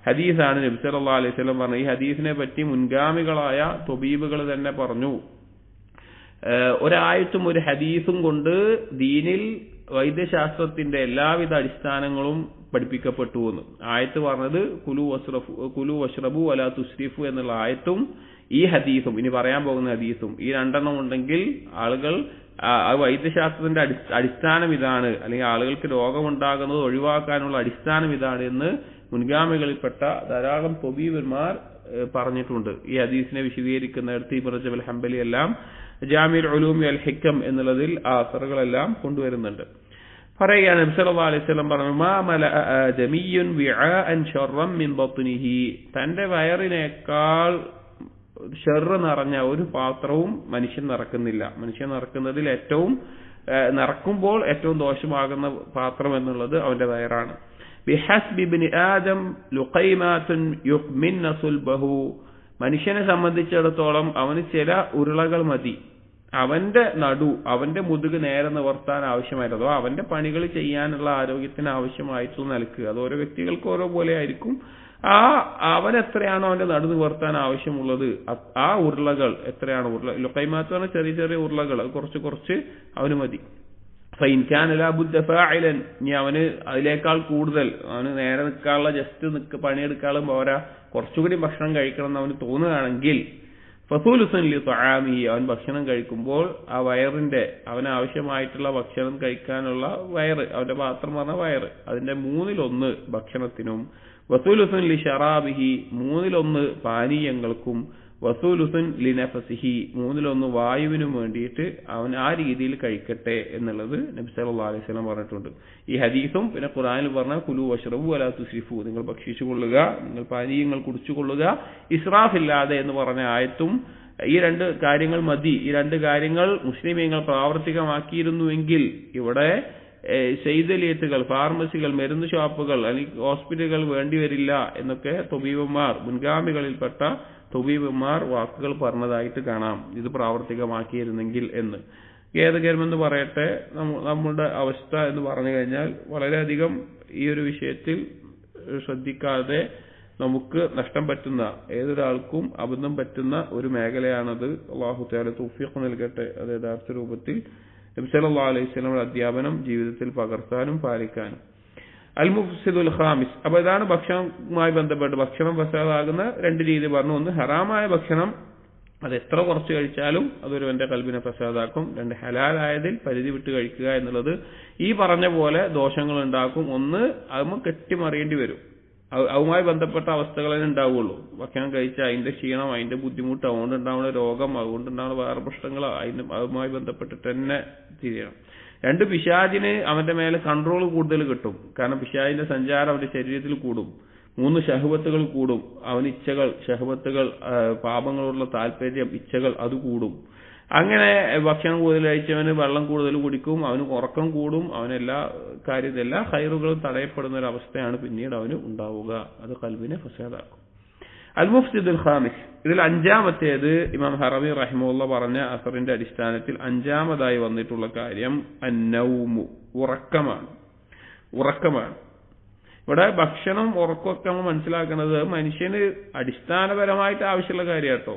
ഹദീസാണ്. നബി സല്ലല്ലാഹു അലൈഹി വസല്ലം പറഞ്ഞു, ഈ ഹദീസിനെ പറ്റി മുൻഗാമികളായ ത്വബീബുകൾ തന്നെ പറഞ്ഞു, ഒരായത്തും ഒരു ഹദീസും കൊണ്ട് ദീനിൽ വൈദ്യശാസ്ത്രത്തിന്റെ എല്ലാവിധ അടിസ്ഥാനങ്ങളും പഠിപ്പിക്കപ്പെട്ടു എന്ന്. ആയത്ത് പറഞ്ഞത് കുലു വഷ്റബു വലാ തുസ്രിഫു എന്നുള്ള ആയത്തും ഈ ഹദീസും, ഇനി പറയാൻ പോകുന്ന ഹദീസും, ഈ രണ്ടെണ്ണം ഉണ്ടെങ്കിൽ ആളുകൾ വൈദ്യശാസ്ത്രത്തിന്റെ അടിസ്ഥാനം ഇതാണ്, അല്ലെങ്കിൽ ആളുകൾക്ക് രോഗമുണ്ടാകുന്നത് ഒഴിവാക്കാനുള്ള അടിസ്ഥാനം ഇതാണ് എന്ന് മുൻഗാമികളിൽപ്പെട്ട ധാരാളം ത്വബീബന്മാർ പറഞ്ഞിട്ടുണ്ട്. ഈ ഹദീസിനെ വിശദീകരിക്കുന്നിടത്ത് ഇബ്നു റജബ് ഹംബലി എല്ലാം ജാമിഉൽ ഉലൂമി വൽ ഹിക്കം എന്നുള്ളതിൽ ആ അസറുകളെല്ലാം കൊണ്ടുവരുന്നുണ്ട്. പറയുകയാണ് നബി സല്ലല്ലാഹു അലൈഹി വസല്ലം പറഞ്ഞു, മാ മലഅ ആദമിയ്യുൻ വിആഅൻ ശർറൻ മിൻ ബത്നിഹി, തന്റെ വയറിനേക്കാൾ ഷർറ് നിറഞ്ഞ ഒരു പാത്രവും മനുഷ്യൻ നിറക്കുന്നില്ല. മനുഷ്യൻ നിറക്കുന്നതിൽ ഏറ്റവും നിറക്കുമ്പോൾ ഏറ്റവും ദോഷമാകുന്ന പാത്രം എന്നുള്ളത് അവന്റെ വയറാണ്. ബിഹസ്ബി ഇബ്നി ആദം ലുഖൈമാതുൻ യുഖ്മിന്ന സുൽബഹു, മനുഷ്യനെ സംബന്ധിച്ചിടത്തോളം അവന് ചില ഉരുളകൾ മതി അവന്റെ അവന്റെ മുതുക് നേരെ നിവർത്താൻ ആവശ്യമായിട്ട്, അഥവാ അവന്റെ പണികൾ ചെയ്യാനുള്ള ആരോഗ്യത്തിന് ആവശ്യമായിട്ടുള്ള നിലക്ക്, അത് ഓരോ വ്യക്തികൾക്ക് ഓരോ പോലെ ആയിരിക്കും. അവൻ എത്രയാണോ അവന്റെ നടു നിവർത്താൻ ആവശ്യമുള്ളത് ആ ഉരുളകൾ എത്രയാണ്, ലുഖൈമാത്ത് പറഞ്ഞ ചെറിയ ചെറിയ ഉരുളകൾ, അത് കുറച്ച് അവന് മതി. ഫൈൻ കാന ലാ ബുദ്ദ ഫാഇലൻ, ഇനി അവന് അതിനേക്കാൾ കൂടുതൽ, അവന് നേരെ നിൽക്കാനുള്ള ജസ്റ്റ് പണിയെടുക്കാനും പോരാ, കുറച്ചുകൂടി ഭക്ഷണം കഴിക്കണം എന്ന് അവന് തോന്നുകയാണെങ്കിൽ ഫസൂലുസുൻ ലി തആമി, അവൻ ഭക്ഷണം കഴിക്കുമ്പോൾ ആ വയറിന്റെ, അവന് ആവശ്യമായിട്ടുള്ള ഭക്ഷണം കഴിക്കാനുള്ള വയറ്, അവന്റെ പാത്രം പറഞ്ഞ വയറ്, അതിന്റെ 1/3 ഭക്ഷണത്തിനും, വസൂലുസുൻ ലി ശറാബിഹി, 1/3 പാനീയങ്ങൾക്കും, വസൂലുസുൻ ലി നഫസിഹി, 1/3 വായുവിനും വേണ്ടിയിട്ട് അവൻ ആ രീതിയിൽ കഴിക്കട്ടെ എന്നുള്ളത് നബി സല്ലല്ലാഹു അലൈഹി വസല്ലം പറഞ്ഞിട്ടുണ്ട്. ഈ ഹദീസും പിന്നെ ഖുർആനിൽ പറഞ്ഞ കുലു വഷ്റബു വലാ തുസ്രിഫു, നിങ്ങൾ ഭക്ഷിച്ചു കൊള്ളുക, നിങ്ങൾ പാനീയങ്ങൾ കുടിച്ചു കൊള്ളുക, ഇസ്രാഫ് ഇല്ലാതെ എന്ന് പറഞ്ഞ ആയത്തും ഈ 2 കാര്യങ്ങൾ മതി. ഈ 2 കാര്യങ്ങൾ മുസ്ലിമീങ്ങൾ പ്രാവർത്തികമാക്കിയിരുന്നുവെങ്കിൽ ഇവിടെ ശൈതലിയത്തുകൾ, ഫാർമസികൾ, മരുന്ന് ഷോപ്പുകൾ അല്ലെങ്കിൽ ഹോസ്പിറ്റലുകൾ വേണ്ടിവരില്ല എന്നൊക്കെ ത്വബീബന്മാർ, മുൻഗാമികളിൽപ്പെട്ട ത്വബീബന്മാർ വാക്കുകൾ പറഞ്ഞതായിട്ട് കാണാം, ഇത് പ്രാവർത്തികമാക്കിയിരുന്നെങ്കിൽ എന്ന്. ഖേദകരമെന്ന് പറയട്ടെ, നമ്മുടെ അവസ്ഥ എന്ന് പറഞ്ഞു കഴിഞ്ഞാൽ വളരെയധികം ഈ ഒരു വിഷയത്തിൽ ശ്രദ്ധിക്കാതെ നമുക്ക് നഷ്ടം പറ്റുന്ന, ഏതൊരാൾക്കും അബദ്ധം പറ്റുന്ന ഒരു മേഖലയാണത്. അല്ലാഹു തആല തൗഫീഖ് നൽകട്ടെ അത് യഥാർത്ഥ രൂപത്തിൽ നബി സല്ലല്ലാഹു അലൈഹി വസല്ലമയുടെ അധ്യാപനം ജീവിതത്തിൽ പകർത്താനും പാലിക്കാനും. അൽ മുഫ്സിദുൽ ഖാമിസ്, അപ്പോൾ ഇതാണ് ഭക്ഷണവുമായി ബന്ധപ്പെട്ട് ഭക്ഷണം ഫസാദാകുന്ന 2 രീതി പറഞ്ഞു. ഒന്ന്, ഹറാമായ ഭക്ഷണം, അത് എത്ര കുറച്ച് കഴിച്ചാലും അതൊരുവന്റെ കൽബിനെ ഫസാദാക്കും. 2, ഹലാലായതിൽ പരിധി വിട്ട് കഴിക്കുക എന്നുള്ളത് ഈ പറഞ്ഞ പോലെ ദോഷങ്ങൾ ഉണ്ടാക്കും. ഒന്ന്, അതും കെട്ടിമറിയേണ്ടി വരും, അതുമായി ബന്ധപ്പെട്ട അവസ്ഥകളെ ഉണ്ടാവുള്ളൂ. ഭക്ഷണം കഴിച്ചാൽ അതിന്റെ ക്ഷീണം, അതിന്റെ ബുദ്ധിമുട്ട്, അതുകൊണ്ടുണ്ടാവുന്ന രോഗം, അതുകൊണ്ടുണ്ടാവുന്ന വേറെ പ്രശ്നങ്ങൾ അതുമായി ബന്ധപ്പെട്ടിട്ട് തന്നെ തിരിയണം. 2, പിശാചിന് അവന്റെ മേലെ കൺട്രോൾ കൂടുതൽ കിട്ടും, കാരണം പിശാചിന്റെ സഞ്ചാരം അവന്റെ ശരീരത്തിൽ കൂടും. 3, ശഹവത്തുകൾ കൂടും, അവന് ഇച്ഛകൾ, ശഹവത്തുകൾ, പാപങ്ങളോടുള്ള താല്പര്യം, ഇച്ഛകൾ അത് കൂടും. അങ്ങനെ ഭക്ഷണം കൂടുതൽ കഴിച്ചവന് വെള്ളം കൂടുതൽ കുടിക്കും, അവന് ഉറക്കം കൂടും, അവനെല്ലാ എല്ലാ ഖൈറുകളും തടയപ്പെടുന്ന ഒരു അവസ്ഥയാണ് പിന്നീട് അവന് ഉണ്ടാവുക. അത് ഖൽബിനെ ഫസാദാക്കും. അൽ മുഫ്സിദുൽ ഖാമിസ്, ഇതിൽ അഞ്ചാമത്തേത് ഇമാം ഹറമി റഹിമഹുല്ലാഹ് പറഞ്ഞ അസറിന്റെ അടിസ്ഥാനത്തിൽ അഞ്ചാമതായി വന്നിട്ടുള്ള കാര്യം അന്നൗമു, ഉറക്കമാണ്. ഇവിടെ ഭക്ഷണം ഉറക്കമൊക്കെ നമ്മൾ മനസ്സിലാക്കുന്നത് മനുഷ്യന് അടിസ്ഥാനപരമായിട്ട് ആവശ്യമുള്ള കാര്യം കേട്ടോ.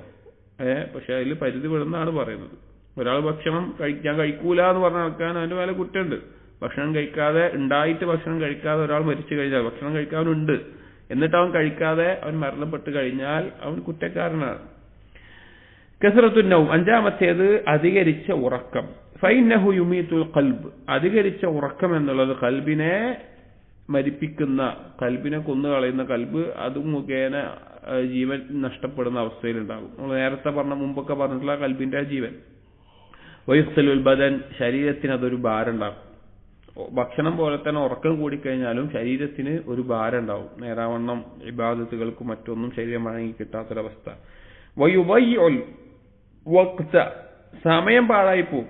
പക്ഷെ അതിൽ പരിധി പെടുന്നതാണ് പറയുന്നത്. ഒരാൾ ഭക്ഷണം ഞാൻ കഴിക്കൂല എന്ന് പറഞ്ഞ ആൾക്കാൻ അതിന്റെ മേലെ കുറ്റമുണ്ട്. ഭക്ഷണം കഴിക്കാതെ ഉണ്ടായിട്ട് ഭക്ഷണം കഴിക്കാതെ ഒരാൾ മരിച്ചു കഴിഞ്ഞാൽ, ഭക്ഷണം കഴിക്കാനുണ്ട് എന്നിട്ട് അവൻ കഴിക്കാതെ അവൻ മരണപ്പെട്ട് കഴിഞ്ഞാൽ അവൻ കുറ്റക്കാരനാണ്. കസറത്തുൻ നൗം, അഞ്ചാമത്തേത് അധികരിച്ച ഉറക്കം. ഫൈന്നഹു യുമീതുൽ ഖൽബ്, അധികരിച്ച ഉറക്കം എന്നുള്ളത് കൽബിനെ മരിപ്പിക്കുന്ന, കൽബിനെ കൊന്നുകളയുന്ന, കൽബ് അത് മുഖേന ജീവൻ നഷ്ടപ്പെടുന്ന അവസ്ഥയിലുണ്ടാകും. നമ്മൾ നേരത്തെ മുമ്പൊക്കെ പറഞ്ഞിട്ടുള്ള കൽബിന്റെ ജീവൻ. വയുഖ്തലുൽ ബദൻ, ശരീരത്തിന് അതൊരു ഭാരം ഉണ്ടാകും. ഭക്ഷണം പോലെ തന്നെ ഉറക്കം കൂടിക്കഴിഞ്ഞാലും ശരീരത്തിന് ഒരു ഭാരം ഉണ്ടാവും. നേരാവണ്ണം ഇബാദത്തുകൾക്കും മറ്റൊന്നും ശരീരം വഴങ്ങി കിട്ടാത്തൊരവസ്ഥ. വയുബയ്യുൽ വഖ്ത, സമയം പാഴായിപ്പോവും.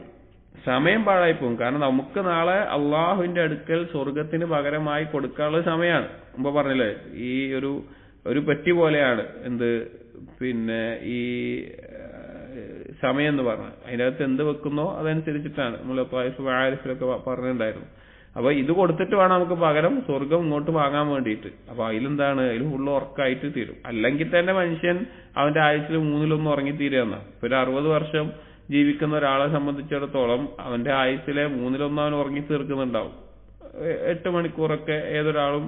കാരണം നമുക്ക് നാളെ അള്ളാഹുവിന്റെ അടുക്കൽ സ്വർഗത്തിന് പകരമായി കൊടുക്കാനുള്ള സമയമാണ്. മുമ്പ് പറഞ്ഞില്ലേ, ഈ ഒരു പെട്ടി പോലെയാണ് ഈ സമയം എന്ന് പറഞ്ഞത്. അതിൻ്റെ അകത്ത് എന്ത് വെക്കുന്നോ അതനുസരിച്ചിട്ടാണ്. നമ്മൾ ആരിഫിലൊക്കെ പറഞ്ഞിട്ടുണ്ടായിരുന്നു. അപ്പൊ ഇത് കൊടുത്തിട്ട് വേണം നമുക്ക് പകരം സ്വർഗം ഇങ്ങോട്ട് വാങ്ങാൻ വേണ്ടിയിട്ട്. അപ്പൊ അതിൽ ഫുള്ള് ഉറക്കായിട്ട് തീരും. അല്ലെങ്കിൽ തന്നെ മനുഷ്യൻ അവന്റെ ആയുസ്സിൽ 1/3 ഉറങ്ങിത്തീരുന്ന. ഇപ്പൊ ഒരു 60 വർഷം ജീവിക്കുന്ന ഒരാളെ സംബന്ധിച്ചിടത്തോളം അവന്റെ ആയുസ്സിലെ 1/3 അവൻ ഉറങ്ങി തീർക്കുന്നുണ്ടാവും. 8 മണിക്കൂറൊക്കെ ഏതൊരാളും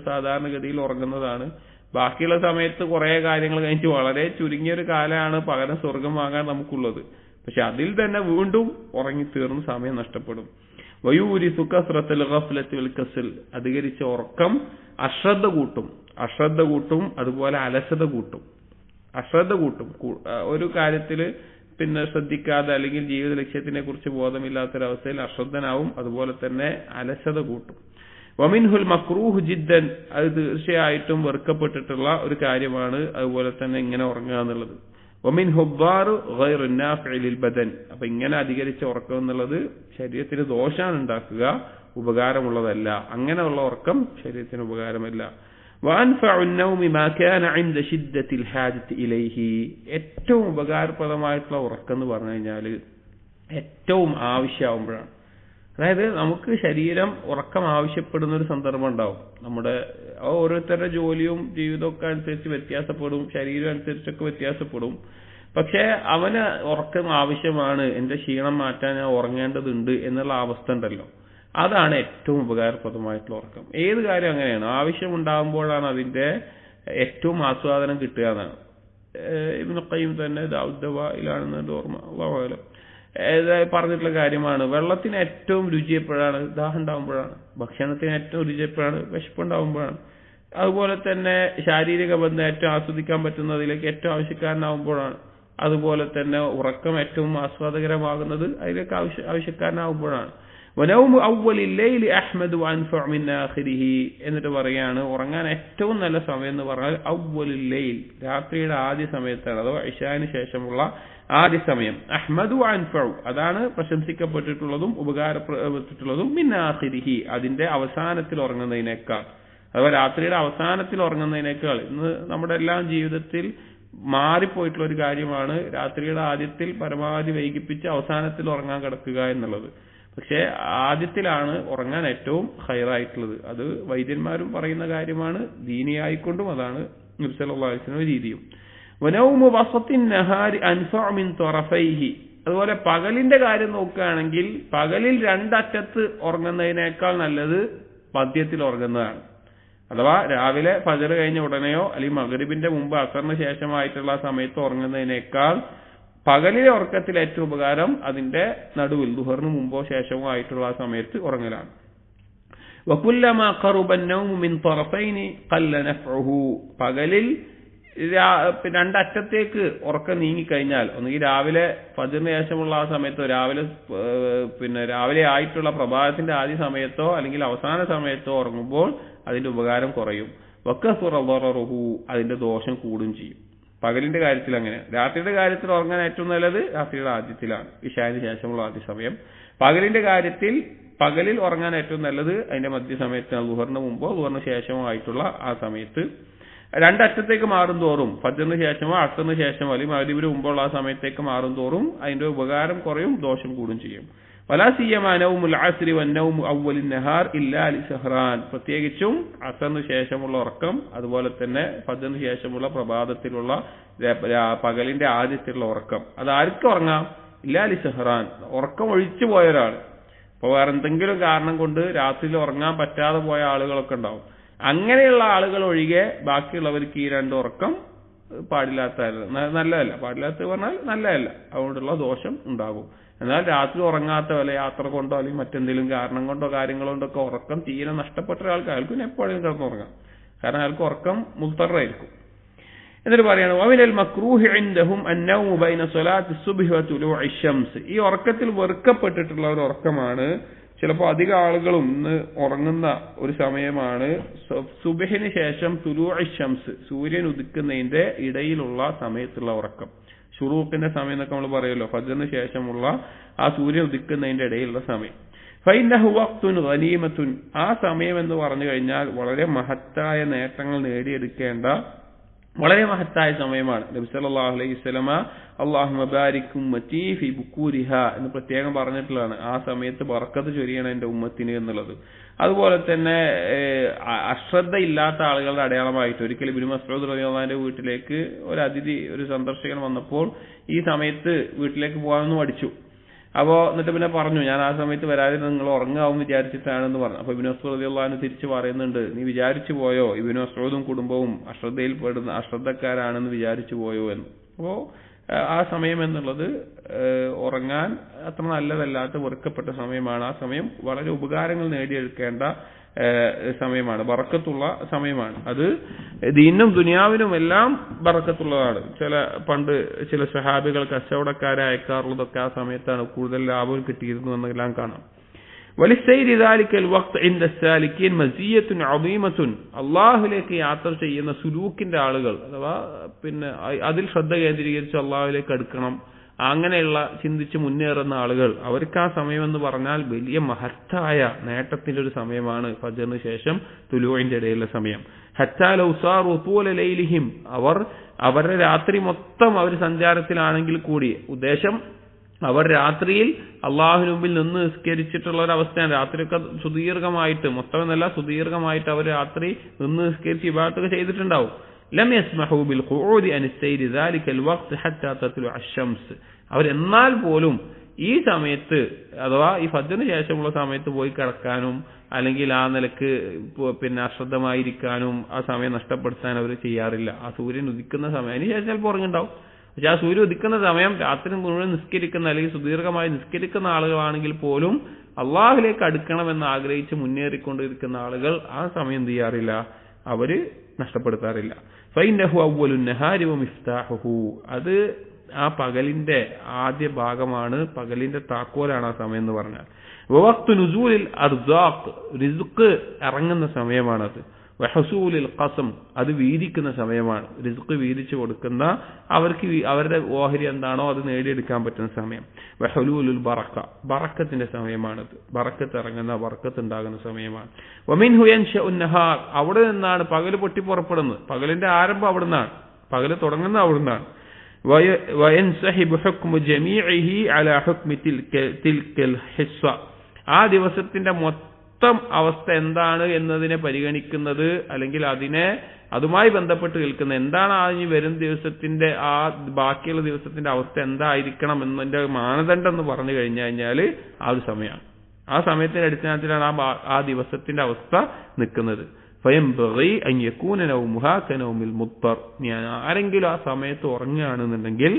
സാധാരണഗതിയിൽ ഉറങ്ങുന്നതാണ്. ബാക്കിയുള്ള സമയത്ത് കുറെ കാര്യങ്ങൾ കഴിഞ്ഞിട്ട് വളരെ ചുരുങ്ങിയൊരു കാലമാണ് പകരം സ്വർഗം വാങ്ങാൻ നമുക്കുള്ളത്. പക്ഷെ അതിൽ തന്നെ വീണ്ടും ഉറങ്ങിത്തീർന്ന് സമയം നഷ്ടപ്പെടും. വയൂരിസു കസ്റത്തുൽ ഗഫ്ലത്തി വൽ കസ്ൽ, അധികരിച്ച ഉറക്കം അശ്രദ്ധ കൂട്ടും, അതുപോലെ അലസത കൂട്ടും. ഒരു കാര്യത്തില് ശ്രദ്ധിക്കാതെ അല്ലെങ്കിൽ ജീവിത ലക്ഷ്യത്തിനെ കുറിച്ച് ബോധമില്ലാത്തൊരവസ്ഥയിൽ അശ്രദ്ധനാവും. അതുപോലെ തന്നെ അലസത കൂട്ടും. വമിൻഹുൽ മക്രൂഹ് ജിദ്ദൻ, അത് തീർച്ചയായിട്ടും വെറുക്കപ്പെട്ടിട്ടുള്ള ഒരു കാര്യമാണ് അതുപോലെ തന്നെ ഇങ്ങനെ ഉറങ്ങുക എന്നുള്ളത്. വമിൻഹു ദ്ദാറു ഗൈറു നാഫിഇ ലിൽ ബദൻ, അപ്പൊ ഇങ്ങനെ അധികരിച്ച ഉറക്കം എന്നുള്ളത് ശരീരത്തിന് ദോഷാണ് ഉണ്ടാക്കുക, ഉപകാരമുള്ളതല്ല. അങ്ങനെയുള്ള ഉറക്കം ശരീരത്തിന് ഉപകാരമല്ല. വഅൻഫഉ النومി മാ കാന ഇൻദ ശിദ്ദത്തിൽ ഹാജത്തി ഇലൈഹി, ഏറ്റവും ഉപകാരപ്രദമായിട്ടുള്ള ഉറക്കം എന്ന് പറഞ്ഞു കഴിഞ്ഞാൽ ഏറ്റവും ആവശ്യമാകുമ്പോഴാണ്. അതായത് നമുക്ക് ശരീരം ഉറക്കം ആവശ്യപ്പെടുന്ന ഒരു സന്ദർഭം ഉണ്ടാവും. നമ്മുടെ ഓരോരുത്തരുടെ ജോലിയും ജീവിതമൊക്കെ അനുസരിച്ച് വ്യത്യാസപ്പെടും, ശരീരം അനുസരിച്ചൊക്കെ വ്യത്യാസപ്പെടും. പക്ഷെ അവന് ഉറക്കം ആവശ്യമാണ്, എന്റെ ക്ഷീണം മാറ്റാൻ ഞാൻ ഉറങ്ങേണ്ടതുണ്ട് എന്നുള്ള അവസ്ഥ ഉണ്ടല്ലോ, അതാണ് ഏറ്റവും ഉപകാരപ്രദമായിട്ടുള്ള ഉറക്കം. ഏത് കാര്യം അങ്ങനെയാണ്, ആവശ്യമുണ്ടാകുമ്പോഴാണ് അതിന്റെ ഏറ്റവും ആസ്വാദനം കിട്ടുക എന്നാണ്. ഇബ്നു ഖയ്യിം തന്നെ ദാഉദ് ദവായിലാണെന്ന് ഓർമ്മ, അല്ലാഹു അഅലം, പറഞ്ഞിട്ടുള്ള കാര്യമാണ്. വെള്ളത്തിന് ഏറ്റവും രുചി എപ്പോഴാണ്? ദാഹം ഉണ്ടാകുമ്പോഴാണ്. ഭക്ഷണത്തിന് ഏറ്റവും രുചി എപ്പോഴാണ്? വിശപ്പുണ്ടാകുമ്പോഴാണ്. അതുപോലെ തന്നെ ശാരീരിക ബന്ധം ഏറ്റവും ആസ്വദിക്കാൻ പറ്റുന്നതിലേക്ക് ഏറ്റവും ആവശ്യക്കാരനാകുമ്പോഴാണ്. അതുപോലെ തന്നെ ഉറക്കം ഏറ്റവും ആസ്വാദകരമാകുന്നത് അതിലേക്ക് ആവശ്യക്കാരനാകുമ്പോഴാണ്. വനൗമു അവ്വലിൽ ലൈലി അഹ്മദു വഅൻഫഉ മിൻ ആഖിരിഹി, എന്നിട്ട് പറയാണ് ഉറങ്ങാൻ ഏറ്റവും നല്ല സമയം എന്ന് പറഞ്ഞാൽ അവ്വലുൽ ലൈൽ, രാത്രിയുടെ ആദ്യ സമയത്താണ്, അഥവാ ഇശാന് ശേഷമുള്ള ആദ്യ സമയം. അഹ്മദു വഅൻഫഉ, അതാണ് പ്രശംസിക്കപ്പെട്ടിട്ടുള്ളതും ഉപകാരപ്പെട്ടിട്ടുള്ളതും. മിൻ ആഖിരിഹി, അതിന്റെ അവസാനത്തിൽ ഉറങ്ങുന്നതിനേക്കാൾ, അഥവാ രാത്രിയുടെ അവസാനത്തിൽ ഉറങ്ങുന്നതിനേക്കാൾ. ഇന്ന് നമ്മുടെ എല്ലാം ജീവിതത്തിൽ മാറിപ്പോയിട്ടുള്ള ഒരു കാര്യമാണ് രാത്രിയുടെ ആദ്യത്തിൽ പരമാവധി വൈകിപ്പിച്ച് അവസാനത്തിൽ ഉറങ്ങാൻ കിടക്കുക എന്നുള്ളത്. പക്ഷെ ആദ്യത്തിലാണ് ഉറങ്ങാൻ ഏറ്റവും ഖൈറായിട്ടുള്ളത്. അത് വൈദ്യന്മാരും പറയുന്ന കാര്യമാണ്, ദീനിയായിക്കൊണ്ടും അതാണ് നബി സല്ലല്ലാഹു അലൈഹി വസല്ലം രീതിയും. വനൗമു വസത്തിൻ നഹാരി അൻഫഉ മിൻ തറഫൈഹി, അതുപോലെ പകലിന്റെ കാര്യം നോക്കുകയാണെങ്കിൽ പകലിൽ രണ്ടറ്റത്ത് ഉറങ്ങുന്നതിനേക്കാൾ നല്ലത് മധ്യത്തിൽ ഉറങ്ങുന്നതാണ്. അഥവാ രാവിലെ ഫജ്ർ കഴിഞ്ഞ ഉടനെയോ അല്ലെങ്കിൽ മഗ്രിബിന്റെ മുമ്പ് അസറിന് ശേഷമായിട്ടുള്ള സമയത്ത് ഉറങ്ങുന്നതിനേക്കാൾ പകലിലെ ഉറക്കത്തിൽ ഏറ്റവും ഉപകാരം അതിന്റെ നടുവിൽ ദുഹറിന് മുമ്പോ ശേഷമോ ആയിട്ടുള്ള ആ സമയത്ത് ഉറങ്ങലാണ്. വകുല്ലമാ ഖറബ അൻ-നൗമു മിൻ തറഫൈനി ഖല്ല നഫ്ഉഹു, പകലിൽ രണ്ടറ്റത്തേക്ക് ഉറക്കം നീങ്ങിക്കഴിഞ്ഞാൽ, ഒന്നുകിൽ രാവിലെ ഫജ്റിന് ശേഷമുള്ള ആ സമയത്തോ രാവിലെ ആയിട്ടുള്ള പ്രഭാതത്തിന്റെ ആദ്യ സമയത്തോ അല്ലെങ്കിൽ അവസാന സമയത്തോ ഉറങ്ങുമ്പോൾ അതിന്റെ ഉപകാരം കുറയും. വക്കസുറ ദററുഹു, അതിന്റെ ദോഷം കൂടും ചെയ്യും. പകലിന്റെ കാര്യത്തിൽ അങ്ങനെ. രാത്രിയുടെ കാര്യത്തിൽ ഉറങ്ങാൻ ഏറ്റവും നല്ലത് രാത്രിയുടെ ആദ്യത്തിലാണ്, ഇശാന് ശേഷമുള്ള ആദ്യ സമയം. പകലിന്റെ കാര്യത്തിൽ പകലിൽ ഉറങ്ങാൻ ഏറ്റവും നല്ലത് അതിന്റെ മധ്യസമയത്ത്, ദുഹറിന് മുമ്പോ ദുഹറിന് ശേഷമോ ആയിട്ടുള്ള ആ സമയത്ത്. രണ്ടറ്റത്തേക്ക് മാറും തോറും, ഫജ്റിന് ശേഷമോ അസറിന് ശേഷമോ അല്ലെങ്കിൽ മഗ്‌രിബിന് മുമ്പുള്ള ആ സമയത്തേക്ക് മാറും തോറും അതിന്റെ ഉപകാരം കുറയും, ദോഷം കൂടും ചെയ്യും. വലാ സിയമാ നൗമുൽ അസ്രി വന്നൗമു അവ്വലിൻ നഹാർ ഇല്ലാ ലിസഹ്റാൻ. പ്രത്യേകിച്ചും അസറിന് ശേഷമുള്ള ഉറക്കം, അതുപോലെ തന്നെ ഫജ്റിന് ശേഷമുള്ള പ്രഭാതത്തിലുള്ള പകലിന്റെ ആദ്യത്തിലുള്ള ഉറക്കം, അത് ആർക്കും ഉറങ്ങാം? ഇല്ലാ ലിസഹ്റാൻ, ഉറക്കം ഒഴിച്ചു പോയ ഒരാൾ. ഇപ്പോൾ വേറെ എന്തെങ്കിലും കാരണം കൊണ്ട് രാത്രിയിൽ ഉറങ്ങാൻ പറ്റാതെ പോയ ആളുകളൊക്കെ ഉണ്ടാവും. അങ്ങനെയുള്ള ആളുകൾ ഒഴികെ ബാക്കിയുള്ളവർക്ക് ഈ രണ്ട് ഉറക്കം നല്ലതല്ല. പാടില്ലാത്ത പറഞ്ഞാൽ നല്ലതല്ല, അതുകൊണ്ടുള്ള ദോഷം ഉണ്ടാകും. എന്നാൽ രാത്രി ഉറങ്ങാത്ത വല്ല യാത്ര കൊണ്ടോ അല്ലെങ്കിൽ മറ്റെന്തെങ്കിലും കാരണം കൊണ്ടോ കാര്യങ്ങൾ കൊണ്ടൊക്കെ ഉറക്കം തീരെ നഷ്ടപ്പെട്ട ഒരാൾക്ക് അയാൾക്ക് എപ്പോഴും കിടന്നുറങ്ങാം. കാരണം അയാൾക്ക് ഉറക്കം മുൽത്തറായിരിക്കും. എന്നിട്ട് പറയാണ് വമിനൽ മക്റൂഹി ഇൻദഹും അന്നൗമു ബൈന സ്വലാത്തി സുബ്ഹി വ തുലൂഇ ശംസ്. ഈ ഉറക്കത്തിൽ വെറുക്കപ്പെട്ടിട്ടുള്ള ഒരു ഉറക്കമാണ്, ചിലപ്പോൾ അധിക ആളുകളും ഇന്ന് ഉറങ്ങുന്ന ഒരു സമയമാണ് സുബ്ഹിന് ശേഷം തുലൂഇ ശംസ്, സൂര്യൻ ഉദിക്കുന്നതിന്റെ ഇടയിലുള്ള സമയത്തുള്ള ഉറക്കം. ശുറൂഖിന്റെ സമയം എന്നൊക്കെ നമ്മൾ പറയുമല്ലോ, ഫജ്റിന് ശേഷമുള്ള ആ സൂര്യൻ ഉദിക്കുന്നതിന്റെ ഇടയിലുള്ള സമയം. ഫൈന്നഹു വഖ്തുൻ ഗനീമത്തുൻ. ആ സമയം എന്ന് പറഞ്ഞു കഴിഞ്ഞാൽ വളരെ മഹത്തായ നേട്ടങ്ങൾ നേടിയെടുക്കേണ്ട വളരെ മഹത്തായ സമയമാണ്. നബി സല്ലല്ലാഹു അലൈഹി വസല്ലമ അല്ലാഹുമ്മ ബാരിക് ഉമ്മത്തി ഫി ബുകൂരിഹാ എന്ന് പ്രത്യേകം പറഞ്ഞിട്ടുള്ളതാണ്. ആ സമയത്ത് ബറക്കത്ത് ചൊരിയണം എന്റെ ഉമ്മത്തിന് എന്നുള്ളത്. അതുപോലെ തന്നെ അശ്രദ്ധ ഇല്ലാത്ത ആളുകളുടെ അടയാളമായിട്ട് ഒരിക്കലും ഇബ്നു മസ്ഊദ് റളിയല്ലാഹു അൻഹുവിന്റെ വീട്ടിലേക്ക് ഒരു അതിഥി, ഒരു സന്ദർശകൻ വന്നപ്പോൾ ഈ സമയത്ത് വീട്ടിലേക്ക് പോകാമെന്ന് മടിച്ചു. എന്നിട്ട് പിന്നെ പറഞ്ഞു, ഞാൻ ആ സമയത്ത് വരാതെ നിങ്ങൾ ഉറങ്ങാവും വിചാരിച്ചിട്ടാണെന്ന് പറഞ്ഞു. അപ്പൊ ഇബ്നു മസ്ഊദ് റളിയല്ലാഹു അൻഹു തിരിച്ചു പറയുന്നുണ്ട്, നീ വിചാരിച്ചു പോയോ ഇബ്നു മസ്ഊദും കുടുംബവും അശ്രദ്ധക്കാരാണെന്ന് വിചാരിച്ചു പോയോ എന്ന്. അപ്പോ ആ സമയം എന്നുള്ളത് ഉറങ്ങാൻ അത്ര നല്ലതല്ലാത്ത വെറുക്കപ്പെട്ട സമയമാണ്. ആ സമയം വളരെ ഉപകാരങ്ങൾ നേടിയെടുക്കേണ്ട സമയമാണ്, ബറക്കത്തുള്ള സമയമാണ്. അത് ദീനും ദുനിയാവിനും എല്ലാം ബറക്കത്തുള്ളതാണ്. പണ്ട് ചില സ്വഹാബികൾ കച്ചവടക്കാരെ അയക്കാറുള്ളതൊക്കെ ആ സമയത്താണ് കൂടുതൽ ലാഭം കിട്ടിയിരുന്നു എന്നെല്ലാം കാണാം. വലിസൈരി ദാലിക്കൽ വഖ്ത് ഇൻദ സാലിക്കീൻ മസിയത്തുൻ അദീമത്തുൻ. അല്ലാഹുവിലേക്ക് യാത്ര ചെയ്യുന്ന സുലൂക്കിന്റെ ആളുകൾ, അഥവാ പിന്നെ അതിൽ ശ്രദ്ധ കേന്ദ്രീകരിച്ച് അല്ലാഹുവിലേക്ക് അടുക്കണം, അങ്ങനെയുള്ള ചിന്തിച്ച് മുന്നേറുന്ന ആളുകൾ, അവർക്ക് ആ സമയം എന്ന് പറഞ്ഞാൽ വലിയ മഹത്തായ നേട്ടത്തിന്റെ ഒരു സമയമാണ് ഫജ്റിന് ശേഷം തുലൂഇന്റെ ഇടയിലുള്ള സമയം. ഹത്താ ലൗ സാറു തൂല ലൈലിഹിം. അവരുടെ രാത്രി മൊത്തം അവർ സഞ്ചാരത്തിലാണെങ്കിൽ കൂടി, ഉദ്ദേശം അവർ രാത്രിയിൽ അള്ളാഹുവിന് മുമ്പിൽ നിന്ന് നിസ്കരിച്ചിട്ടുള്ള ഒരു അവസ്ഥയാണ്. രാത്രിയൊക്കെ സുദീർഘമായിട്ട്, മൊത്തമെന്നല്ല സുദീർഘമായിട്ട് അവർ രാത്രി നിന്ന് നിസ്കരിച്ച് ഇബാദത്തൊക്കെ ചെയ്തിട്ടുണ്ടാവും. ലം യസ്മഹു ബിൽ ഖുഊദി അൻ സൈരി ദാലികൽ വഖ്ത് ഹത്താ തത്ലു അശംസ്. അവരെന്നാൽ പോലും ഈ സമയത്ത്, അഥവാ ഈ ഫജ്റിന് ശേഷമുള്ള സമയത്ത് പോയി കിടക്കാനും അല്ലെങ്കിൽ ആ നിലക്ക് പിന്നെ അശ്രദ്ധമായിരിക്കാനും ആ സമയം നഷ്ടപ്പെടുത്താൻ അവർ ചെയ്യാറില്ല. ആ സൂര്യൻ ഉദിക്കുന്ന സമയം, അതിന് ശേഷം ചിലപ്പോൾ ഉറങ്ങുണ്ടാവും. പക്ഷെ ആ സൂര്യൻ ഉദിക്കുന്ന സമയം രാത്രി മുഴുവൻ നിസ്കരിക്കുന്ന അല്ലെങ്കിൽ സുദീർഘമായി നിസ്കരിക്കുന്ന ആളുകളാണെങ്കിൽ പോലും അള്ളാഹുലേക്ക് അടുക്കണമെന്ന് ആഗ്രഹിച്ച് മുന്നേറിക്കൊണ്ടിരിക്കുന്ന ആളുകൾ ആ സമയം എന്ത് ചെയ്യാറില്ല, അവര് നഷ്ടപ്പെടുത്താറില്ല. ഫൈന്നഹു അവ്വലുൻ നഹാരി വ മിഫ്താഹുഹു. അത് ആ പകലിന്റെ ആദ്യ ഭാഗമാണ്, പകലിന്റെ താക്കോലാണ് ആ സമയം എന്ന് പറഞ്ഞാൽ. വഖ്തു നുസൂലിൽ അർസാഖ്. റിസ്ക് ഇറങ്ങുന്ന സമയമാണത്. വഹസൂലിൽ ഖസം. അത് വീതിക്കുന്ന സമയമാണ്. റിസ്ക് വീതിച്ചു കൊടുക്കുന്ന, അവർക്ക് അവരുടെ ഓഹരി എന്താണോ അത് നേടിയെടുക്കാൻ പറ്റുന്ന സമയം. വഹലൂലുൽ ബറക്ക. ബറക്കത്തിന്റെ സമയമാണത്. ബറക്കത്ത് ഇറങ്ങുന്ന, ബറക്കത്ത് ഉണ്ടാകുന്ന സമയമാണ്. വമിൻഹു യൻശഉൻ നഹാർ. അവിടെ നിന്നാണ് പകല് പൊട്ടിപ്പുറപ്പെടുന്നത്. പകലിന്റെ ആരംഭം അവിടെ നിന്നാണ്, പകല് തുടങ്ങുന്നത് അവിടെ നിന്നാണ്. വയൻസഹിബു ഹുക്മു ജമീഇഹി അലാ ഹുക്മി തിൽക്കൽ ഹിസ്സ. ആ ദിവസത്തിന്റെ മൊത്തം അവസ്ഥ എന്താണ് എന്നതിനെ പരിഗണിക്കുന്നത്, അല്ലെങ്കിൽ അതുമായി ബന്ധപ്പെട്ട് നിൽക്കുന്ന എന്താണ് ആ വരും ദിവസത്തിന്റെ ആ ബാക്കിയുള്ള ദിവസത്തിന്റെ അവസ്ഥ എന്തായിരിക്കണം എന്നതിന്റെ മാനദണ്ഡം എന്ന് പറഞ്ഞു കഴിഞ്ഞാൽ ആ ഒരു സമയമാണ്. ആ സമയത്തിന്റെ അടിസ്ഥാനത്തിലാണ് ആ ദിവസത്തിന്റെ അവസ്ഥ നിൽക്കുന്നത്. ഫയംബഗി അൻ യകൂന നൗമുഹാ കനൗമിൽ മുദ്തർ. ആരെങ്കിലും ആ സമയത്ത് ഉറങ്ങുകയാണെന്നുണ്ടെങ്കിൽ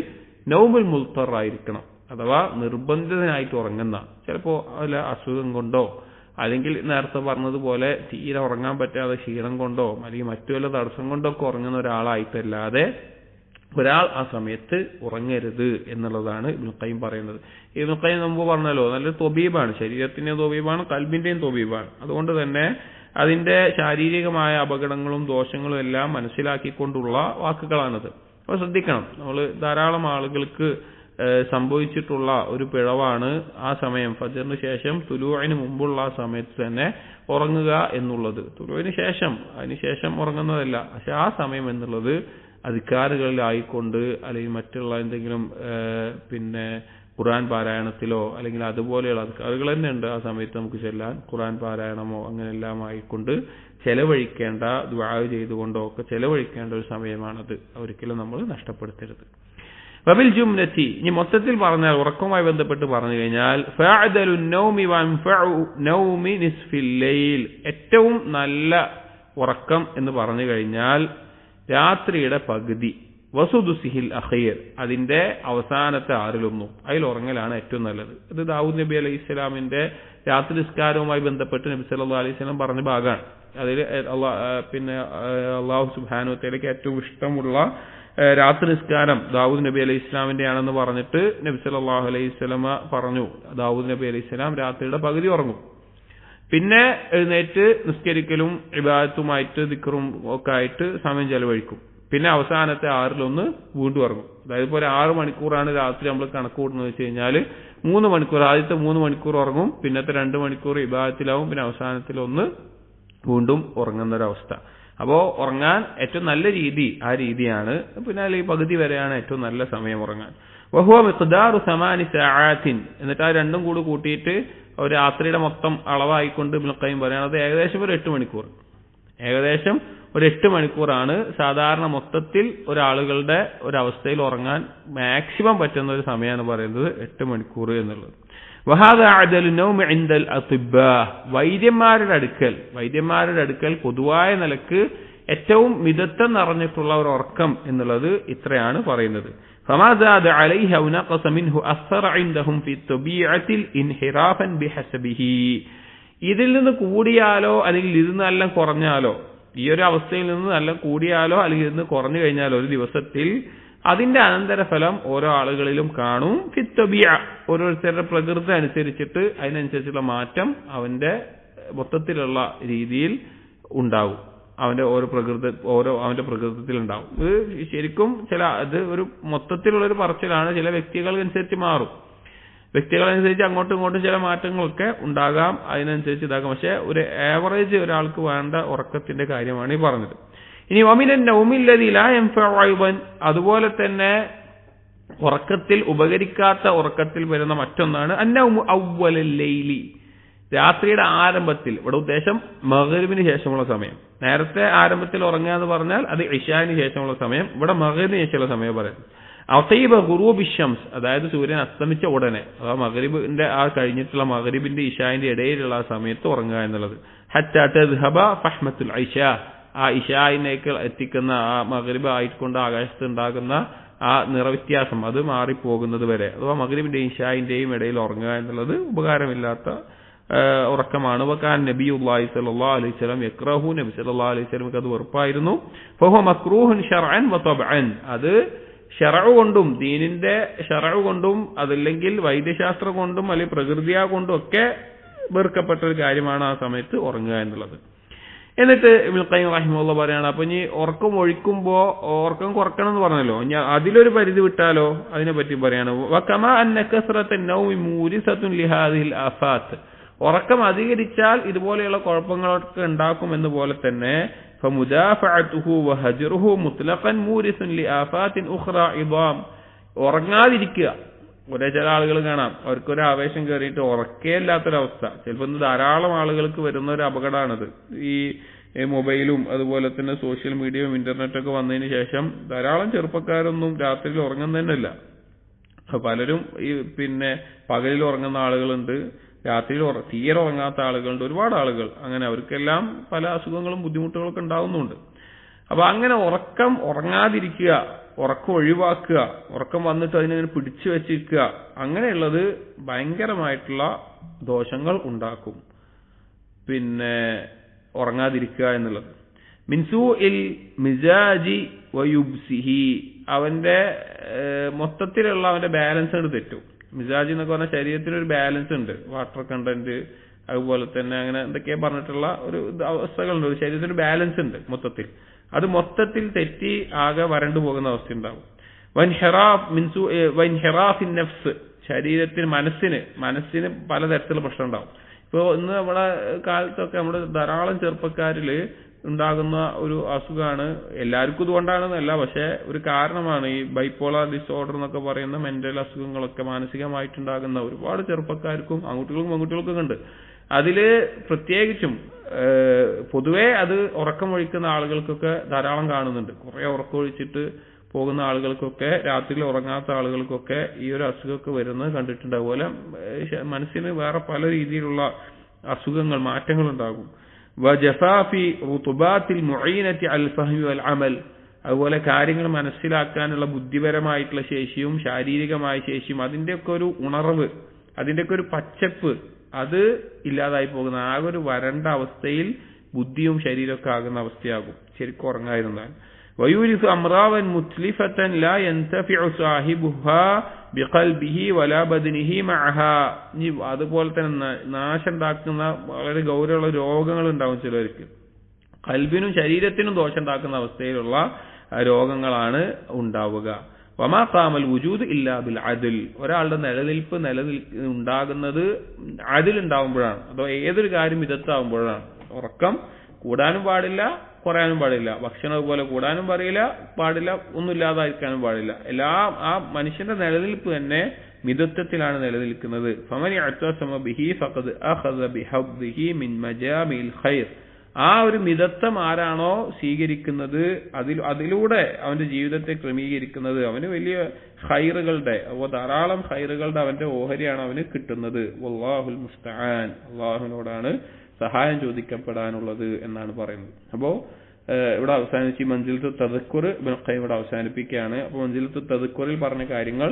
നൗമുൽ മുദ്തർ ആയിരിക്കണം, അഥവാ നിർബന്ധിതനായിട്ട് ഉറങ്ങുന്ന, ചിലപ്പോ അല്ല അസുഖം കൊണ്ടോ അല്ലെങ്കിൽ നേരത്തെ പറഞ്ഞതുപോലെ തീരെ ഉറങ്ങാൻ പറ്റാതെ ക്ഷീണം കൊണ്ടോ അല്ലെങ്കിൽ മറ്റു വല്ല തടസ്സം കൊണ്ടോ ഒക്കെ ഉറങ്ങുന്ന ഒരാളായിട്ടല്ലാതെ ഒരാൾ ആ സമയത്ത് ഉറങ്ങരുത് എന്നുള്ളതാണ് ഇബ്നുൽ ഖയ്യിം പറയുന്നത്. ഇബ്നുൽ ഖയ്യിം മുമ്പ് പറഞ്ഞല്ലോ, നല്ലൊരു തൊബീബാണ്, ശരീരത്തിന്റെ തൊബീബാണ്, കൽബിന്റെയും തൊബീബാണ്. അതുകൊണ്ട് തന്നെ അതിന്റെ ശാരീരികമായ അപകടങ്ങളും ദോഷങ്ങളും എല്ലാം മനസ്സിലാക്കിക്കൊണ്ടുള്ള വാക്കുകളാണത്. അപ്പോൾ ശ്രദ്ധിക്കണം, നമ്മൾ ധാരാളം ആളുകൾക്ക് സംഭവിച്ചിട്ടുള്ള ഒരു പിഴവാണ് ആ സമയം ഫജ്റിന് ശേഷം തുലൂഇന് മുമ്പുള്ള ആ സമയത്ത് തന്നെ ഉറങ്ങുക എന്നുള്ളത്. തുലൂഇന് ശേഷം അതിനുശേഷം ഉറങ്ങുന്നതല്ല. പക്ഷെ ആ സമയം എന്നുള്ളത് അധികാറുകളിലായിക്കൊണ്ട് അല്ലെങ്കിൽ മറ്റുള്ള എന്തെങ്കിലും പിന്നെ ഖുർആൻ പാരായണത്തിലോ അല്ലെങ്കിൽ അതുപോലെയുള്ള അധികാറുകൾ തന്നെ ഉണ്ട് ആ സമയത്ത് നമുക്ക് ചെല്ലാൻ. ഖുർആൻ പാരായണമോ അങ്ങനെയെല്ലാം ആയിക്കൊണ്ട് ചെലവഴിക്കേണ്ട, ദുആ ചെയ്തുകൊണ്ടോ ഒക്കെ ചെലവഴിക്കേണ്ട ഒരു സമയമാണത്. ഒരിക്കലും നമ്മൾ നഷ്ടപ്പെടുത്തരുത്. വബിൽ ജുംലത്തി, ഇനി മൊത്തത്തിൽ പറഞ്ഞാൽ ഉറക്കവുമായി ബന്ധപ്പെട്ട് പറഞ്ഞു കഴിഞ്ഞാൽ ഫഅദലു നൗമി വൻഫഉ നൗമി നിസ്ഫിൽ ലൈൽ, ഏറ്റവും നല്ല ഉറക്കം എന്ന് പറഞ്ഞു കഴിഞ്ഞാൽ രാത്രിയുടെ പകുതി, വസുദുസിഹിൽ അഖീർ, അതിന്റെ അവസാനത്തെ 1/6 അതിൽ ഉറങ്ങലാണ് ഏറ്റവും നല്ലത്. ഇത് ദാവൂദ് നബി അലൈഹി ഇസ്ലാമിന്റെ രാത്രി നിസ്കാരവുമായി ബന്ധപ്പെട്ട് നബി സല്ലല്ലാഹു അലൈഹി വസല്ലം പറഞ്ഞ ഭാഗമാണ്. അതിൽ പിന്നെ അല്ലാഹു സുബ്ഹാനഹു വ തആലയ്ക്ക് ഏറ്റവും ഇഷ്ടമുള്ള രാത്രി നിസ്കാരം ദാവൂദ് നബി അലൈഹി ഇസ്ലാമിന്റെ ആണെന്ന് പറഞ്ഞിട്ട് നബി സല്ലല്ലാഹു അലൈഹി വസല്ലം പറഞ്ഞു ദാവൂദ് നബി അലൈഹി ഇസ്ലാം രാത്രിയുടെ പകുതി ഉറങ്ങും. പിന്നെ എഴുന്നേറ്റ് നിസ്കരിക്കലും ഇബാദത്തുമായിട്ട് ദിക്റും ഒക്കെ ആയിട്ട് സമയം ചെലവഴിക്കും. പിന്നെ അവസാനത്തെ 1/6 വീണ്ടും ഉറങ്ങും. അതായത് ഇപ്പോൾ 6 മണിക്കൂറാണ് രാത്രി നമ്മൾ കണക്ക് കൂട്ടുന്നത് വെച്ച് കഴിഞ്ഞാൽ 3 മണിക്കൂർ, ആദ്യത്തെ 3 മണിക്കൂർ ഉറങ്ങും, പിന്നത്തെ 2 മണിക്കൂർ ഇബാദത്തിലാവും, പിന്നെ അവസാനത്തിൽ 1 വീണ്ടും ഉറങ്ങുന്നൊരവസ്ഥ. അപ്പോൾ ഉറങ്ങാൻ ഏറ്റവും നല്ല രീതി ആ രീതിയാണ്. പിന്നെ ഈ പകുതി വരെയാണ് ഏറ്റവും നല്ല സമയം ഉറങ്ങാൻ. വഹുവ മിഖ്ദാറു 8 സഅാത്തിൻ, എന്നിട്ട് ആ രണ്ടും കൂടി കൂട്ടിയിട്ട് ഒരു രാത്രിയുടെ മൊത്തം അളവായിക്കൊണ്ട് ഇബ്നുൽ ഖയ്യിം പറയുന്നത് ഏകദേശം ഒരു 8 മണിക്കൂർ, ഏകദേശം ഒരു 8 മണിക്കൂറാണ് സാധാരണ മൊത്തത്തിൽ ഒരാളുകളുടെ ഒരവസ്ഥയിൽ ഉറങ്ങാൻ മാക്സിമം പറ്റുന്ന ഒരു സമയമാണ് പറയുന്നത് 8 മണിക്കൂർ എന്നുള്ളത്. വഹാദ അഅദലു നൗമി ഇൻദൽ അത്തിബ്ബാ, വൈദ്യന്മാരുടെ അടുക്കൽ പൊതുവായ നിലക്ക് ഏറ്റവും മിതത്വം നിറഞ്ഞിട്ടുള്ള ഒരു ഉറക്കം എന്നുള്ളത് ഇത്രയാണ് പറയുന്നത്. فما زاد عليه أو نقص منه أثر عندهم في الطبيعة انحرافا بحسبه, ഇതിൽ നിന്ന് കൂടിയാലോ അല്ലെങ്കിൽ ഇതിൽ നിന്ന് എല്ലാം കുറഞ്ഞാലോ, ഈ ഒരു അവസ്ഥയിൽ നിന്ന് എല്ലാം കൂടിയാലോ അല്ലെങ്കിൽ ഇതിൽ നിന്ന് കുറഞ്ഞു കഴിഞ്ഞാലോ ഒരു ദിവസത്തിൽ അതിന്റെ അനന്തരഫലം ഓരോ ആളുകളിലും കാണും. ഫിത്തബിയ, ഓരോരുത്തരുടെ പ്രകൃതി അനുസരിച്ചിട്ട് അതിനനുസരിച്ചുള്ള മാറ്റം അവന്റെ മൊത്തത്തിലുള്ള രീതിയിൽ ഉണ്ടാവും. അവന്റെ അവന്റെ പ്രകൃതത്തിൽ ഉണ്ടാവും. ഇത് ശരിക്കും ഇത് ഒരു മൊത്തത്തിലുള്ളൊരു പറച്ചിലാണ്. ചില വ്യക്തികൾക്കനുസരിച്ച് മാറും, വ്യക്തികളനുസരിച്ച് അങ്ങോട്ടും ഇങ്ങോട്ടും ചില മാറ്റങ്ങളൊക്കെ ഉണ്ടാകാം, അതിനനുസരിച്ച് ഇതാകാം. പക്ഷെ ഒരു ആവറേജ് ഒരാൾക്ക് വേണ്ട ഉറക്കത്തിന്റെ കാര്യമാണ് ഈ പറഞ്ഞത്. ഇനി വമിനൻ നൗമില്ലദി ലാ യൻഫഉ അയ്ബൻ, അതുപോലെ തന്നെ ഉറക്കത്തിൽ ഉപകരിക്കാത്ത ഉറക്കത്തിൽ വരുന്ന മറ്റൊന്നാണ് അന്നൗമു അവ്വലൽ ലൈലി, രാത്രിയുടെ ആരംഭത്തിൽ. ഇവിടെ ഉദ്ദേശം മഗ്രിബിന് ശേഷമുള്ള സമയം. നേരത്തെ ആരംഭത്തിൽ ഉറങ്ങുക എന്ന് പറഞ്ഞാൽ അത് ഇശാന് ശേഷമുള്ള സമയം, ഇവിടെ മഗ്രിബിന് ശേഷമുള്ള സമയം പറയുന്നത്. അസീബ ഗുറൂബി ശംസ്, അതായത് സൂര്യൻ അസ്തമിച്ച ഉടനെ, അഥവാ മഗ്രിബിന്റെ ആ കഴിഞ്ഞിട്ടുള്ള മഗ്രിബിന്റെ ഇശാന്റെ ഇടയിലുള്ള ആ സമയത്ത് ഉറങ്ങുക എന്നുള്ളത്. ഹത്താ തദ്ഹബ ഫഹ്മത്തുൽ ഇശാ, ആ ഇശായിനേക്ക് എത്തിക്കുന്ന ആ മഗ്രിബ് ആയിക്കൊണ്ട് ആകാശത്ത് ഉണ്ടാകുന്ന ആ നിറവ്യത്യാസം അത് മാറിപ്പോകുന്നത് വരെ, അഥവാ മഗ്രിബിന്റെയും ഇശായിന്റെയും ഇടയിൽ ഉറങ്ങുക എന്നുള്ളത് ഉപകാരമില്ലാത്ത ഉറക്കമാണ്. വകാൻ നബിയുല്ലാഹി സ്വല്ലല്ലാഹു അലൈഹി വസല്ലം യക്റഹു, നബി സ്വല്ലല്ലാഹു അലൈഹി വസല്ലം അത് വെറുപ്പായിരുന്നു. ഫഹുവ മക്റൂഹുൻ ശർഅൻ വതബ്അൻ, അത് ശറഉ കൊണ്ടും ദീനിന്റെ ശറഉ കൊണ്ടും അതല്ലെങ്കിൽ വൈദ്യശാസ്ത്രം കൊണ്ടും അല്ലെങ്കിൽ പ്രകൃതിയാ കൊണ്ടും ഒക്കെ വെറുക്കപ്പെട്ട ഒരു കാര്യമാണ് ആ സമയത്ത് ഉറങ്ങുക എന്നുള്ളത്. എന്നിട്ട് ഇബ്നുൽ ഖയ്യിം റഹിമഹുല്ലാഹ് പറയാണ്, അപ്പൊ ഇനി ഉറക്കം ഒഴിക്കുമ്പോ ഉറക്കം കുറക്കണം എന്ന് പറഞ്ഞല്ലോ, ഇനി അതിലൊരു പരിധി വിട്ടാലോ അതിനെ പറ്റി പറയാണ്. വകമാ അന്ന കസ്റത്തുൻ നൗമി മൂരിസത്തുൻ ലിഹാദിഹിൽ ആഫാത്ത്, ഉറക്കം അധികരിച്ചാൽ ഇതുപോലെയുള്ള കുഴപ്പങ്ങളൊക്കെ ഉണ്ടാക്കും എന്നപോലെ തന്നെ ഫമുദാഫഅതുഹു വഹജ്റുഹു മുത്ലഖൻ മൂരിസുൻ ലിആഫാത്തിൻ ഉഖ്റാ ഇദാം, ഉറങ്ങാതിരിക്കുക. ചില ആളുകൾ കാണാം അവർക്കൊരു ആവേശം കയറിയിട്ട് ഉറക്കേയില്ലാത്തൊരവസ്ഥ. ചിലപ്പോൾ ധാരാളം ആളുകൾക്ക് വരുന്ന ഒരു അപകടമാണിത്. ഈ മൊബൈലും അതുപോലെ തന്നെ സോഷ്യൽ മീഡിയയും ഇന്റർനെറ്റൊക്കെ വന്നതിന് ശേഷം ധാരാളം ചെറുപ്പക്കാരൊന്നും രാത്രിയിൽ ഉറങ്ങുന്നതന്നെയല്ല. പലരും ഈ പിന്നെ പകലിൽ ഉറങ്ങുന്ന ആളുകളുണ്ട്, രാത്രിയിൽ തീരെ ഉറങ്ങാത്ത ആളുകളുണ്ട്, ഒരുപാട് ആളുകൾ. അങ്ങനെ അവർക്കെല്ലാം പല അസുഖങ്ങളും ബുദ്ധിമുട്ടുകളൊക്കെ ഉണ്ടാവുന്നുണ്ട്. അപ്പൊ അങ്ങനെ ഉറങ്ങാതിരിക്കുക, ഉറക്കം ഒഴിവാക്കുക, ഉറക്കം വന്നിട്ട് അതിനെ പിടിച്ചു വെച്ചിരിക്കുക, അങ്ങനെയുള്ളത് ഭയങ്കരമായിട്ടുള്ള ദോഷങ്ങൾ ഉണ്ടാക്കും. പിന്നെ ഉറങ്ങാതിരിക്കുക എന്നുള്ളത് മിൻസൂഇൽ മിസാജി വയുബ്സിഹി, അവന്റെ മൊത്തത്തിലുള്ള അവന്റെ ബാലൻസ് തെറ്റും. മിസാജ് എന്നൊക്കെ പറഞ്ഞാൽ ശരീരത്തിനൊരു ബാലൻസ് ഉണ്ട്, വാട്ടർ കണ്ടന്റ് അതുപോലെ തന്നെ അങ്ങനെ എന്തൊക്കെയാ പറഞ്ഞിട്ടുള്ള ഒരു അവസ്ഥകളുണ്ട്. ഒരു ശരീരത്തിന് ബാലൻസ് ഉണ്ട് മൊത്തത്തിൽ, അത് മൊത്തത്തിൽ തെറ്റി ആകെ വരണ്ടു പോകുന്ന അവസ്ഥ ഉണ്ടാവും. വൻഹിറാഫി നഫ്സ്, ശരീരത്തിന് മനസ്സിന് പലതരത്തിലുള്ള പ്രശ്നം ഉണ്ടാവും. ഇപ്പോൾ ഇന്ന് നമ്മുടെ കാലത്തൊക്കെ നമ്മുടെ ധാരാളം ചെറുപ്പക്കാരിൽ ഉണ്ടാകുന്ന ഒരു അസുഖമാണ്, എല്ലാവർക്കും ഇതുകൊണ്ടാണെന്നല്ല, പക്ഷെ ഒരു കാരണമാണ് ഈ ബൈപ്പോളാർ ഡിസോർഡർ എന്നൊക്കെ പറയുന്ന മെന്റൽ അസുഖങ്ങളൊക്കെ മാനസികമായിട്ടുണ്ടാകുന്ന ഒരുപാട് ചെറുപ്പക്കാർക്കും ആൺകുട്ടികൾക്കും പെൺകുട്ടികൾക്കും ഉണ്ട്. അതില് പ്രത്യേകിച്ചും പൊതുവെ അത് ഉറക്കമൊഴിക്കുന്ന ആളുകൾക്കൊക്കെ ധാരാളം കാണുന്നുണ്ട്. കുറെ ഉറക്കമൊഴിച്ചിട്ട് പോകുന്ന ആളുകൾക്കൊക്കെ, രാത്രിയിൽ ഉറങ്ങാത്ത ആളുകൾക്കൊക്കെ ഈ ഒരു അസുഖമൊക്കെ വരുന്നത് കണ്ടിട്ടുണ്ട്. അതുപോലെ മനസ്സിന് വേറെ പല രീതിയിലുള്ള അസുഖങ്ങൾ, മാറ്റങ്ങൾ ഉണ്ടാകും. വജഫാഫി റുതുബാത്തിൽ മുഈനത്തി അൽ ഫഹ്മി വൽ അമൽ, അതുപോലെ കാര്യങ്ങൾ മനസ്സിലാക്കാനുള്ള ബുദ്ധിപരമായിട്ടുള്ള ശേഷിയും ശാരീരികമായ ശേഷിയും അതിന്റെയൊക്കെ ഒരു ഉണർവ്, അതിന്റെയൊക്കെ ഒരു പച്ചപ്പ്, അത് ഇല്ലാതായി പോകുന്ന ആകെ ഒരു വരണ്ട അവസ്ഥയിൽ ബുദ്ധിയും ശരീരമൊക്കെ ആകുന്ന അവസ്ഥയാകും ശരിക്കും ഉറങ്ങാതിരുന്നാൽ. വയൂരിസു അംറാവൻ മുത്ലിഫത്തൻ ലാ യൻതഫിഉ സാഹിബുഹാ ബിഖൽബിഹി വലാ ബദനിഹി മഅഹാ. അതുപോലെ തന്നെ നാശം ഉണ്ടാക്കുന്ന വളരെ ഗൗരവമുള്ള രോഗങ്ങൾ ഉണ്ടാവും ചിലർക്ക്. കൽബിനും ശരീരത്തിനും ദോഷം ഉണ്ടാക്കുന്ന അവസ്ഥയിലുള്ള രോഗങ്ങളാണ് ഉണ്ടാവുക. വമാ ഖാമൽ വുജൂദ് ഇല്ലാ ബിൽ അദ്ൽ, ഒരാളുടെ നിലനിൽപ്പ് ഉണ്ടാകുന്നത് അദ്ൽ ഉണ്ടാവുമ്പോഴാണ്. അതോ ഏതൊരു കാര്യം മിതത്താവുമ്പോഴാണ്. ഉറക്കം കൂടാനും പാടില്ല, കുറയാനും പാടില്ല. ഭക്ഷണം അതുപോലെ കൂടാനും പാടില്ല, ഒന്നും ഇല്ലാതായിരിക്കാനും പാടില്ല. എല്ലാം ആ മനുഷ്യന്റെ നിലനിൽപ്പ് തന്നെ മിതത്വത്തിലാണ് നിലനിൽക്കുന്നത്. ഫമൻ യഅ്തസമ ബിഹി ഫഖദ് അഖദ ബിഹദ്ദിഹി മിൻ മജാമിൽ ഖൈർ. ആ ഒരു മിതത്വം ആരാണോ സ്വീകരിക്കുന്നത്, അതിലൂടെ അവന്റെ ജീവിതത്തെ ക്രമീകരിക്കുന്നത്, അവന് വലിയ ഖൈറുകളുടെ, ധാരാളം ഖൈറുകളുടെ അവന്റെ ഓഹരിയാണ് അവന് കിട്ടുന്നത്. വല്ലാഹുൽ മുസ്തആൻ, അള്ളാഹുവിനോടാണ് സഹായം ചോദിക്കപ്പെടാനുള്ളത് എന്നാണ് പറയുന്നത്. അപ്പോ ഇവിടെ അവസാനിച്ച് മൻസിലത്തു തദക്കുർ ഇബ്നു ഖയ്യിം ഇവിടെ അവസാനിപ്പിക്കുകയാണ്. അപ്പോൾ മൻസിലത്തു തദക്കുറിൽ പറഞ്ഞ കാര്യങ്ങൾ,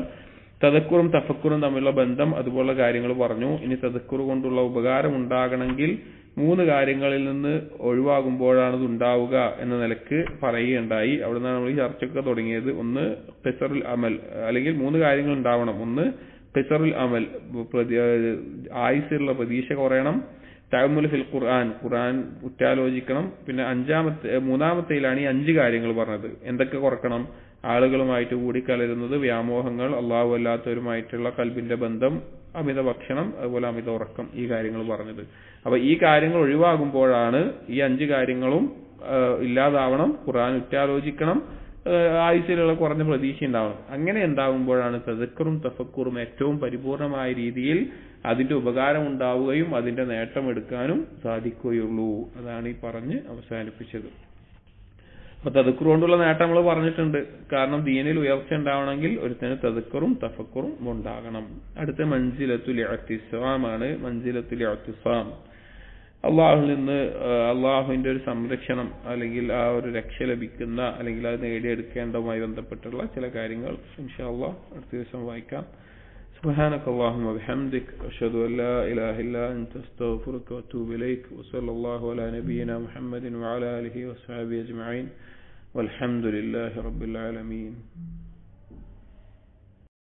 തദക്കുറും തഫക്കുറും തമ്മിലുള്ള ബന്ധം, അതുപോലുള്ള കാര്യങ്ങൾ പറഞ്ഞു. ഇനി തദക്കുർ കൊണ്ടുള്ള ഉപകാരം ഉണ്ടാകണമെങ്കിൽ 3 കാര്യങ്ങളിൽ നിന്ന് ഒഴിവാകുമ്പോഴാണ് ഇത് ഉണ്ടാവുക എന്ന നിലക്ക് പറയുകയുണ്ടായി. അവിടെ നിന്നാണ് നമ്മൾ ഈ ചർച്ചയൊക്കെ തുടങ്ങിയത്. ഒന്ന് ഖിസറുൽ അമൽ, അല്ലെങ്കിൽ 3 കാര്യങ്ങൾ ഉണ്ടാവണം. ഒന്ന് ഖിസറുൽ അമൽ, ആയുസ്സിലുള്ള പ്രതീക്ഷ കുറയണം. തഅമ്മുൽ ഫിൽ ഖുർആൻ, ഖുർആൻ ഉറ്റാലോചിക്കണം. പിന്നെ മൂന്നാമത്തേലാണ് ഈ 5 കാര്യങ്ങൾ പറഞ്ഞത്. എന്തൊക്കെ കുറക്കണം? ആളുകളുമായിട്ട് കൂടിക്കലരുന്നത്, വ്യാമോഹങ്ങൾ, അള്ളാഹു അല്ലാത്തവരുമായിട്ടുള്ള കൽബിന്റെ ബന്ധം, അമിത ഭക്ഷണം, അതുപോലെ അമിത ഉറക്കം, ഈ കാര്യങ്ങൾ പറഞ്ഞത്. അപ്പൊ ഈ കാര്യങ്ങൾ ഒഴിവാകുമ്പോഴാണ് ഈ 5 കാര്യങ്ങളും ഇല്ലാതാവണം. ഖുർആൻ ഉറ്റാലോചിക്കണം, ആയുസ്സിലുള്ള കുറഞ്ഞ പ്രതീക്ഷ ഉണ്ടാവണം. അങ്ങനെ ഉണ്ടാകുമ്പോഴാണ് തദക്കുറും തഫക്കുറും ഏറ്റവും പരിപൂർണമായ രീതിയിൽ അതിന്റെ ഉപകാരം ഉണ്ടാവുകയും അതിന്റെ നേട്ടം എടുക്കാനും സാധിക്കുകയുള്ളൂ. അതാണ് ഈ പറഞ്ഞ് അവസാനിപ്പിച്ചത്. അപ്പൊ തദക്കുർ കൊണ്ടുള്ള നേട്ടം നമ്മൾ പറഞ്ഞിട്ടുണ്ട്. കാരണം ദീനിൽ ഉയർച്ച ഉണ്ടാവണമെങ്കിൽ ഒരുത്തന് തദക്കുറും തഫക്കുറും ഉണ്ടാകണം. അടുത്ത മൻസിലത്തുൽ ഇഅ്തിസാമാണ്. മൻസിലത്തുൽ ഇഅ്തിസാം, അള്ളാഹുവിൽ നിന്ന് അള്ളാഹുവിന്റെ ഒരു സംരക്ഷണം, അല്ലെങ്കിൽ ആ ഒരു രക്ഷ ലഭിക്കുന്ന, അല്ലെങ്കിൽ അത് നേടിയെടുക്കേണ്ടതുമായി ബന്ധപ്പെട്ടുള്ള ചില കാര്യങ്ങൾ ഇൻഷാ അല്ലാഹ് അടുത്ത ദിവസം വായിക്കാം. سبحانك اللهم وبحمدك أشهد أن لا إله إلا أنت أستغفرك وأتوب إليك وصلى الله على نبينا محمد وعلى آله وصحبه أجمعين والحمد لله رب العالمين.